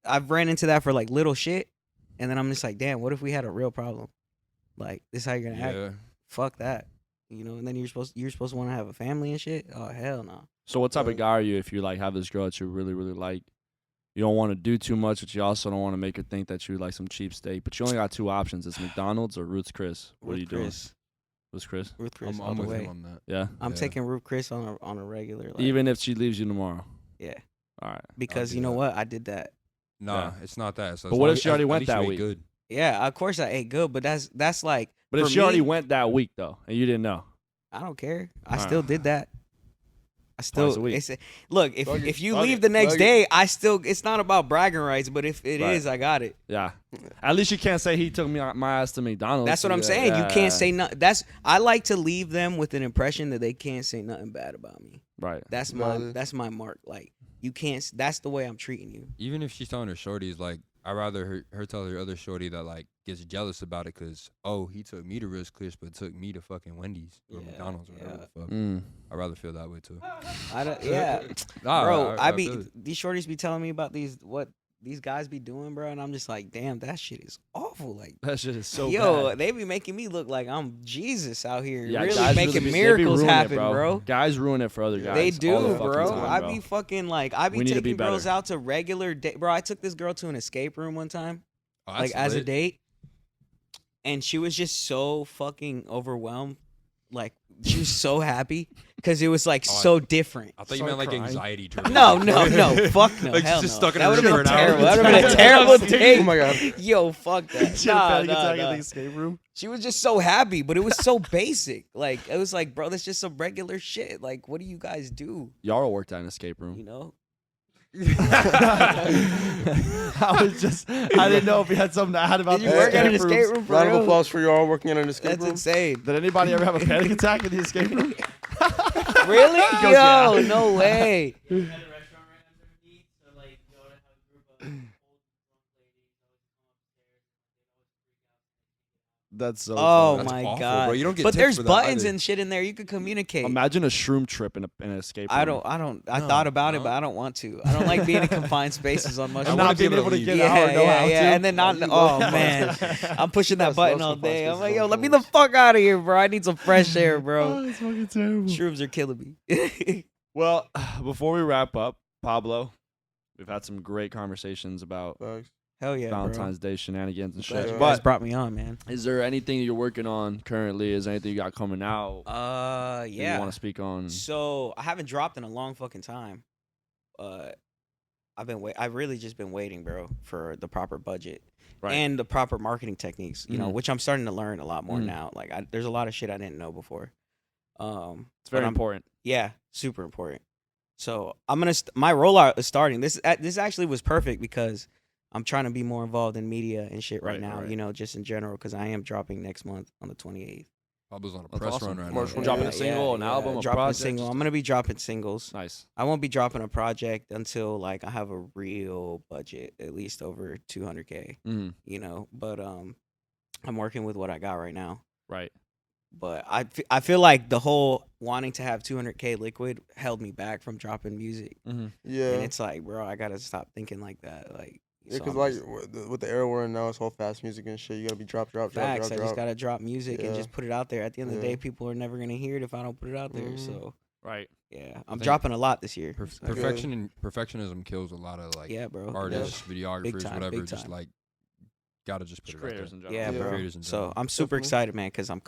I've ran into that for like little shit, and then I'm just like, damn, what if we had a real problem? Like this, how you're gonna act? Yeah. Fuck that. You know, and then you're supposed to want to have a family and shit. Oh hell no. So what type of Right. guy are you if you like have this girl that you really, really like? You don't want to do too much, but you also don't want to make her think that you like some cheap steak. But you only got two options. It's McDonald's or Ruth's Chris. What are you doing? Chris. Ruth's Chris? Ruth Chris all I'm the with way. him on that. Yeah. I'm Yeah. taking Ruth Chris on a regular. Like, Even if she leaves you tomorrow. yeah, All right. because do you know that. what? I did that. Nah, Yeah. it's not that. So But as what long if as- she already at went least you that ate week? Good. Yeah, of course I ate good, but that's like. But for if she already me, went that week though, and you didn't know, I don't care. I Alright. still did that. I Twice still a week. it's look if Fuck it, if you fuck leave it, the next fuck it. day, I still it's not about bragging rights, but if it is, Right. I got it. yeah. At least you can't say he took me my ass to McDonald's. That's what I'm Yeah, saying. You yeah. can't say nothing. I like to leave them with an impression that they can't say nothing bad about me. Right. That's Valid. my mark. Like you can't. That's the way I'm treating you. Even if she's telling her shorties, like, I'd rather her tell her other shorty that, like, gets jealous about it because, oh, he took me to Ruth's Chris, but took me to fucking Wendy's or Yeah, McDonald's or whatever the fuck. Mm. I'd rather feel that way, too. I don't. Yeah, Nah, bro. I be feel it. these shorties be telling me about what these guys be doing, bro, and I'm just like, damn, that shit is awful. Like, That shit is so yo, bad. they be making me look like I'm Jesus out here, Yeah, really guys making they be miracles ruining it, happen, bro. Guys ruin it for other guys. They all the do, fucking bro. time, I bro. be fucking like, I be We need to be taking girls better. out to regular date, bro. I took this girl to an escape room one time, Oh, like that's as a lit. date, and she was just so fucking overwhelmed. Like she was so happy because it was like Oh, so different. I thought you Start meant like crying. anxiety driven. No, fuck no, Like, hell just no. stuck in That a would have room been for an hour. terrible. That would have been a terrible Oh thing. my god. Yo, fuck that. She had a Nah, panic nah, attack in nah. the escape room. She was just so happy, but it was so basic. Like it was like, bro, that's just some regular shit. Like, what do you guys do? Y'all worked at an escape You room. know? I didn't know if you had something to add about Did you the work at an escape escape rooms. room for Round of real? applause for you all working at an escape That's room. insane. Did anybody ever have a panic attack in the escape room? Really? Goes, Yo, yeah. no way. That's so Oh funny. That's my awful, god. bro. You don't get but tips there's for that buttons either. and shit in there. You could communicate. Imagine a shroom trip in an escape room. I No, thought about it, no. but I don't want to. I don't like being in confined spaces on much. I And wanna not be being able to able to leave. get out or know how to. And then not. You Oh love man, confined spaces. I'm pushing that Yes, button love all day. I'm confined like, spaces yo, on let me the phones. fuck out of here, bro. I need some fresh air, Oh, bro. it's fucking terrible. Shrooms are killing me. Well, before we wrap up, Pablo, we've had some great conversations about Facts. Hell yeah, Valentine's Day shenanigans and Glad shit. you But guys brought me on, man. is there anything you're working on currently? Is there anything you got coming out? that you Yeah. want to speak on? So I haven't dropped in a long fucking time. I've really just been waiting, bro, for the proper budget Right. and the proper marketing techniques. You know, Mhm. which I'm starting to learn a lot more Mhm. now. Like, there's a lot of shit I didn't know before. It's very but important. Yeah, super important. So I'm gonna my rollout is starting. This actually was perfect because I'm trying to be more involved in media and shit right, Right, now. right. You know, just in general, because I am dropping next month on the 28th. Pablo's on a That's press awesome. run right March now. one. Dropping a single, an album, a dropping project, a single. just I'm gonna be dropping singles. Nice. I won't be dropping a project until like I have a real budget, at least over 200K. Mm-hmm. You know, but I'm working with what I got right now. Right. But I feel like the whole wanting to have 200K liquid held me back from dropping music. Mm-hmm. Yeah. And it's like, bro, I gotta stop thinking like that. Like, Yeah, so because I'm like just- with the era we're in now, it's all fast music and shit. You gotta be drop. facts. I just gotta drop music and Yeah. just put it out there. At the end of the Yeah. day, people are never gonna hear it if I don't put it out there. Mhm. So Right. yeah, I'm think dropping a lot this year. So, Perfectionism kills a lot of like yeah, bro. artists, videographers, time, whatever. big Just time. like gotta just put it out Creators there. in general. Yeah, Yeah. bro. Creators in So general. I'm super Definitely. excited, man, because I'm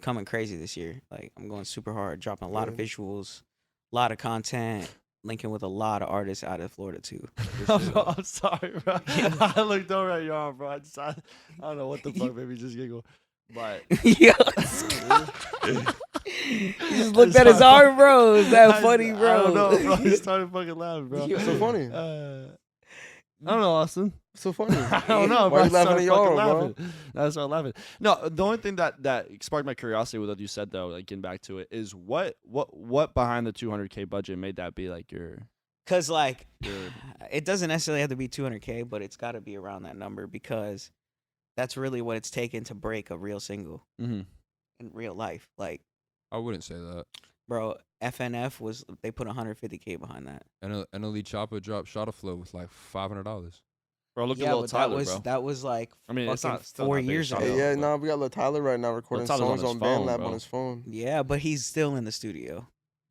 coming crazy this year. Like I'm going super hard, dropping a lot of Yeah. visuals, a lot of content, linking with a lot of artists out of Florida too. I'm sorry, bro. I looked over at your arm, bro. I don't know what the fuck made me just giggle. But Yo, he just looked at his arm, bro. Is that funny, bro? I don't know, bro. I started fucking laughing, bro. Yo. So funny. I don't know, Austin. So funny. I don't know, bro. Why I you laughing started at your fucking arm, laughing. I started laughing. No, the only thing that sparked my curiosity with what you said, though, like getting back to it, is what behind the 200K budget made that be like your Cause like, your it doesn't necessarily have to be 200K, but it's got to be around that number because that's really what it's taken to break a real single mm-hmm. in real life. Like, I wouldn't say that. bro, FNF they put 150K behind that. And Elite Chopper dropped Shot of Flow with like $500. Bro, look at Yeah, Lil but Tyler, that bro. was like I mean, it's fucking not still 4 not big years shot, ago. Hey, though, yeah, but- nah, we got Lil Tyler right now recording Tyler's on songs his on phone, BandLab bro. on his phone. Yeah, but he's still in the studio.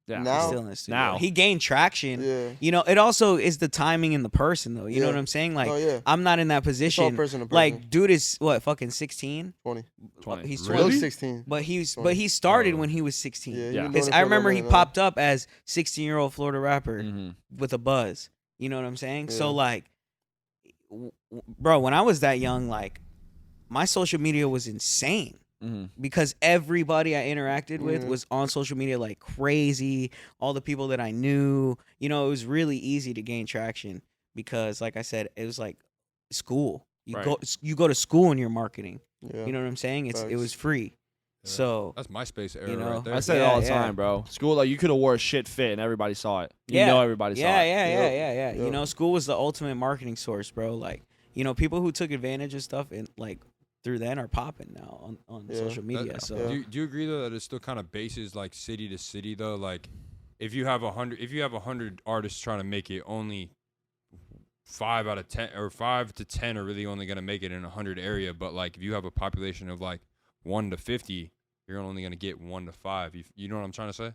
Yeah. Now- He's still in the studio. Now. He gained traction. Yeah. You know, it also is the timing in the person though. You know Yeah. what I'm saying? Like, Oh yeah. I'm not in that It's all position. person to person. Like, dude is what, fucking 16? 20. 20. He's Really? 20. 16. But he's 20. he started Oh. when he was 16. Yeah. he Yeah. been doing Because it I for a remember little he minute now. popped up as 16-year-old Florida rapper Mm-hmm. with a buzz. You know what I'm saying? So Yeah. like, bro, when I was that young, like, my social media was insane Mm-hmm. because everybody I interacted with Mhm. was on social media like crazy. All the people that I knew, you know, it was really easy to gain traction because, like I said, it was like school. You Right. go to school and you're marketing. Yeah. You know what I'm saying? It Facts. was free. Yeah. So That's MySpace era You know, right there. I say it Yeah, all the yeah. time, bro. School, like you could have wore a shit fit and everybody saw it. You Yeah. know everybody saw it. yeah. Yep. You Yep. know, school was the ultimate marketing source, bro. Like, you know, people who took advantage of stuff and like through then are popping now on Yeah. social media. That- So Yeah. do you agree though that it still kind of bases like city to city though? Like, if you have 100 artists trying to make it, only 5 out of 10 or 5 to 10 are really only gonna make it in 100 area. But like, if you have a population of like 1 to 50, you're only gonna get 1 to 5. You know what I'm trying to say?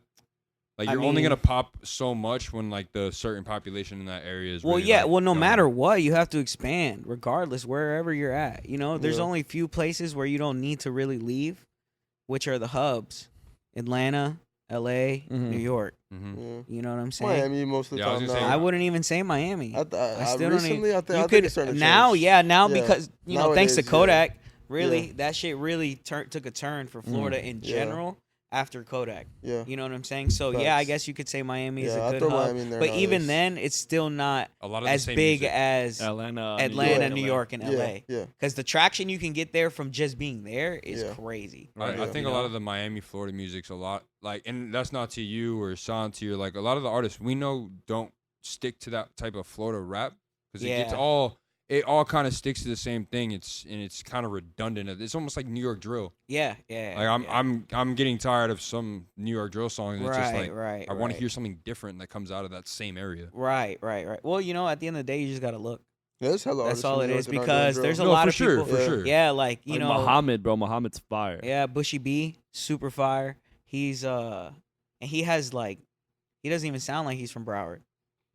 Like, I you're only mean- gonna pop so much when like the certain population in that area is. well, really, yeah. like, Well, no young. matter what, you have to expand, regardless wherever you're at. You know, there's Yeah. only few places where you don't need to really leave, which are the hubs: Atlanta, L.A., Mhm. New York. Mm-hmm. Yeah. You know what I'm saying? Miami most of the Yeah, I was time. gonna now. say- I wouldn't even say Miami. I still don't recently, I think you I could think it's starting to now, change. now Yeah. because thanks to Nowadays, yeah. Kodak, really Yeah. that shit really took a turn for Florida in Yeah. general after Kodak. Yeah. You know what I'm saying? So yeah, I Facts. guess you could say Miami is Yeah, a I good throw hub, Miami in there but even nowadays. then, it's still not A lot of as the same big music. as Atlanta, New York, and Yeah. LA. Yeah. Because the traction you can get there from just being there is Yeah. crazy. I Yeah. think a lot of the Miami, Florida music's a lot like, and that's not to you or Santi or like a lot of the artists we know don't stick to that type of Florida rap because it all kind of sticks to the same thing. It's kind of redundant. It's almost like New York drill. Yeah. Like I'm getting tired of some New York drill songs. It's just like right. I want to hear something different that comes out of that same area. Right. Well, at the end of the day, you just gotta look. Yeah, there's hella That's artists all in it New York is that aren't because doing there's a drill. lot for of sure, people. for sure. Yeah, like Like Muhammad, bro. Muhammad's fire. Yeah, Bushy B, super fire. He's and he has like, he doesn't even sound like he's from Broward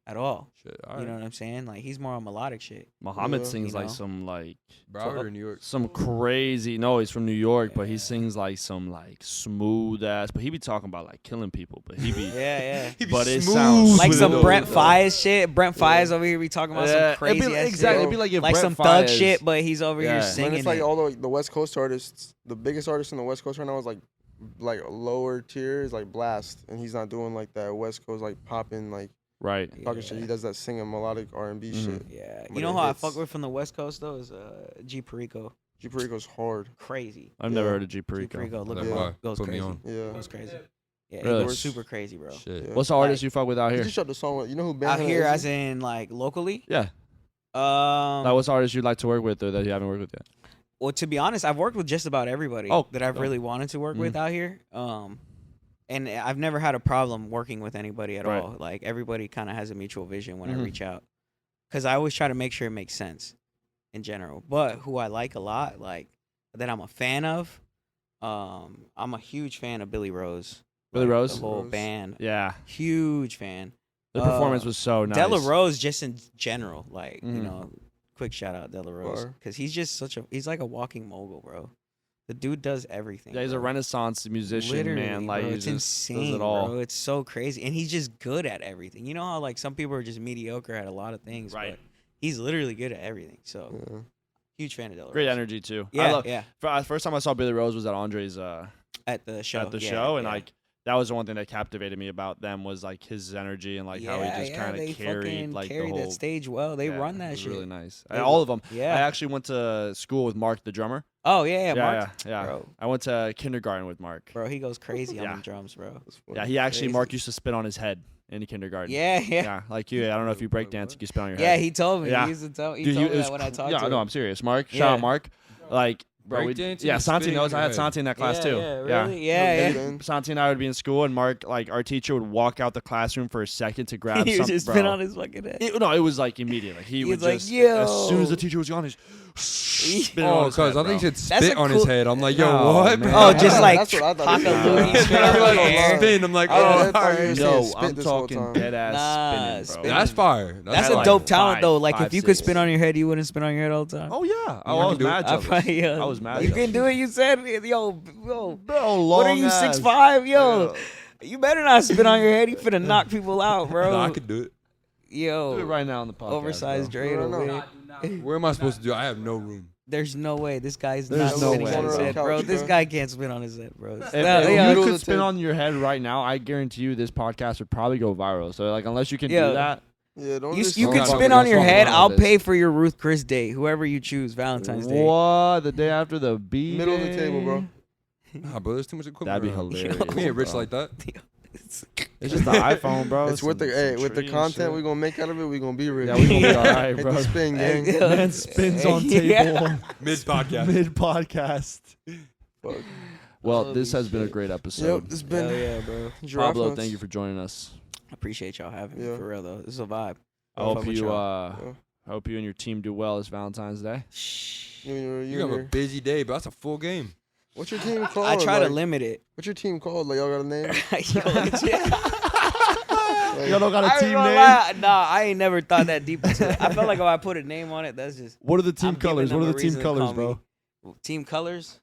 at all. Shit, You know what I'm saying? Like he's more on melodic shit. Muhammad Yeah. sings You like know? some like Broward or New York? some crazy. No, he's from New York, but he Yeah. sings like some like smooth ass. But he be talking about like killing people. But he be Yeah. but it sounds Like smooth some though. Brent Fayez shit. Brent Fayez over here be talking about some crazy ass exactly. shit. It'd be like if Like Brent some thug Fayez- shit, but he's over here Yeah. singing. Man, it's like it. all the West Coast artists. The biggest artist in the West Coast right now is like lower tier is like Blast, and he's not doing like that West Coast like popping like Right. talking shit. He does that singing melodic R&B Mhm. shit. Yeah. But You know it who I hits. fuck with from the West Coast though is G Perico. G Perico's hard. Crazy. I've never Yeah. heard of G G Perico. Perico, look Yeah. him up. Goes Put me crazy. on. Yeah. Goes crazy. Yeah, Really? he goes super crazy, bro. Shit. Yeah. What's the artist you fuck with out He here? just shot the song. You know who Ben Out Hannah here, is? as in like locally. Yeah. Like what's the artist you'd like to work with or that you haven't worked with yet? Well, to be honest, I've worked with just about everybody that I've oh. really wanted to work with out here. And I've never had a problem working with anybody at Right. all. Like everybody kind of has a mutual vision when I Mhm. reach out, because I always try to make sure it makes sense in general. But who I like a lot, like that I'm a fan of, I'm a huge fan of Billy Rose. Billy Like, Rose? the whole Rose. band. Yeah. Huge fan. The performance was so nice. Della Rose, just in general, like you Mhm. know, quick shout out Della Rose, Bar. because he's just he's like a walking mogul, bro. The dude does everything. Yeah, he's a bro. Renaissance musician, Literally, man. Like bro, he it's just insane, does it all. bro. It's so crazy, and he's just good at everything. You know how like some people are just mediocre at a lot of things, Right. But he's literally good at everything. So Yeah. huge fan of Della Great Rose. energy too. Yeah, First time I saw Billy Rose was at Andre's At the show. and like that was the one thing that captivated me about them was like his energy and like how he just kind they of carried fucking like carried the whole that stage well. They yeah, run it that was shit. really nice. They All of them. Yeah. I actually went to school with Mark, the drummer. Oh yeah, Mark. Yeah. Bro. I went to kindergarten with Mark. Bro, he goes crazy on Yeah. them drums, bro. That's funny. Yeah, he actually Mark Crazy. used to spit on his head in kindergarten. Yeah. Yeah, like you. I don't know if you break dance, you can spit on your Yeah, head. he told me. Yeah. He used to tell. He Dude, told it me was that when I cr- talked yeah, to him. no, I'm serious. Mark, shout Yeah. out Mark. Like, bro, Breakdancing yeah, and Santi spitting knows. on I your had head. Santi in that class too. Yeah, Yeah. really? Yeah. Ben. Santi and I would be in school, and Mark, like our teacher, would walk out the classroom for a second to grab He was something. just spit on his fucking head. No, it was like immediately. He would was like, just "Yo." as soon as the teacher was gone, he's spit on Oh, his cause head, I think he bro. said That's spit a on his cool- head. I'm like, yo, Oh, what? man. Oh, just like That's what I thought. cock it a was. loony, Yeah. spit on Like, the air. spin. I'm like, I oh, thought you were alright. saying No, spit I'm this whole talking time. dead ass Nah, spinning, bro. spinning. That's fire. That's At a like dope talent though. Like 5, if you could 6. spin on your head, you wouldn't spin on your head all the time. Oh yeah, I I was can do it. mad I jealous. probably, I was mad You jealous. can do it. You said, yo, Bro, what are you, long 6'5"? Yo, Yeah. you better not spin on your head. You finna knock people out, bro. No, I could do it. Yo, Do it right now on the podcast. oversized bro. Dre No, over no. here. Where am I supposed to do it? I have no room. There's no way this guy's There's not no spinning way, on his bro. head, bro. Couch, This bro. guy can't spin on his head, bro. If, Yeah, if yeah. you Middle could of the spin tape. on your head right now, I guarantee you this podcast would probably go viral. So like, unless you can Yeah. do that, Yeah, don't You just you Oh, can no, spin no, on no, your no, head. no, I'll this. pay for your Ruth Chris Day, whoever you choose, Valentine's Day. what the day after the B middle of the table, bro. Nah, bro, there's too much equipment. That'd be around. hilarious. We ain't rich bro. like that. It's just the iPhone, bro. It's with the some with the tree and content shit. we gonna make out of it. We gonna be rich. Yeah, we gonna be alright, Hit bro. the spin, gang. Man spins on table Yeah. Mid podcast. mid podcast. Fuck. Well, Holy this has been a shit. great Yep, episode. this Hell been yeah, bro. Giraffe Pablo, nuts. thank you for joining us. I appreciate y'all having me Yeah. for real though. This is a vibe. I Fuck hope with you y'all. hope you and your team do well this Valentine's Day. You have a busy day, but that's a full game. What's your team called? I try to Like, limit it. What's your team called? Like y'all got a name? Yo, Y'all don't got a I ain't team gonna name? lie. Nah, I ain't never thought that deep into it. I felt like if I put a name on it, that's just What are the team I'm giving colors? them What are a the team reason to colors, call bro? me. Team colors.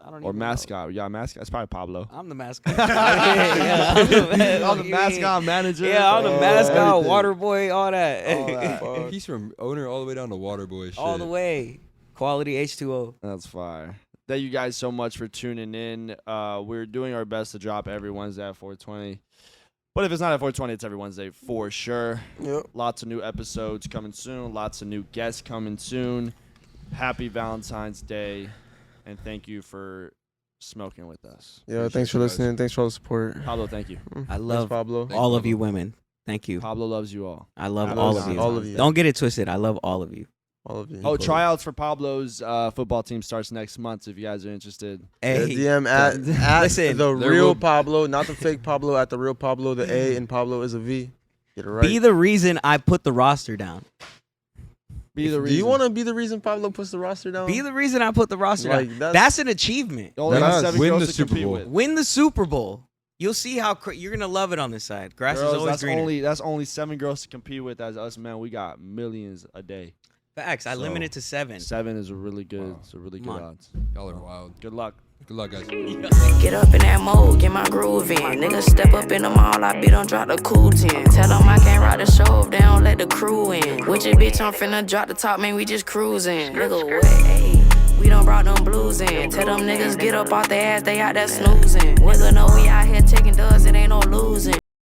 I don't Or even mascot. Yeah, mascot. It's probably Pablo. Know. I'm the mascot. yeah, I'm I'm the mascot manager. Yeah, I'm the mascot, everything. water boy, all that. All that. Fuck. He's from owner all the way down to Waterboy shit. all the way. Quality H2O. That's fire. Thank you guys so much for tuning in. We're doing our best to drop every Wednesday at 4:20. But if it's not at 4:20, it's every Wednesday for sure. Yep. Lots of new episodes coming soon. Lots of new guests coming soon. Happy Valentine's Day. And thank you for smoking with us. Yeah, Appreciate thanks for you guys. listening. Thanks for all the support. Pablo, thank you. I Thanks, love Pablo. Thanks, all of Pablo. you women. Thank you. Pablo loves you all. I love Happy all of you. All of you. Don't get it twisted. I love all of you. All of you. Oh, tryouts for Pablo's football team starts next month if you guys are interested. Yeah, Hey, DM at Listen, the there real will- Pablo, not the fake Pablo. At the real Pablo, the A in Pablo is a V. Get it right. be the reason I put the roster down. Be the Do reason. you want to be the reason Pablo puts the roster down? Be the reason I put the roster down. Like, That's an achievement. Only Win have 7 the girls to Super compete Bowl. with. Win the Super Bowl. You'll see how you're gonna love it on this side. Grass is Girls, always that's greener. only 7 girls to compete with. As us men, we got millions a day. Facts. I So, limit it to 7. 7 is a really good. Wow. It's a really Come good on. odds. Y'all are wild. Good luck. Good luck, guys. Get up in that mode, get my groove in. Niggas step up in the mall, I be done drop the cool 10. Tell them I can't ride the show if they don't let the crew in. With your bitch, I'm finna drop the top, man, we just cruising. Nigga, what? Ayy, we done brought them blues in. Tell them niggas get up off their ass, they out there snoozing. Nigga know we out here taking dubs, it ain't no losing.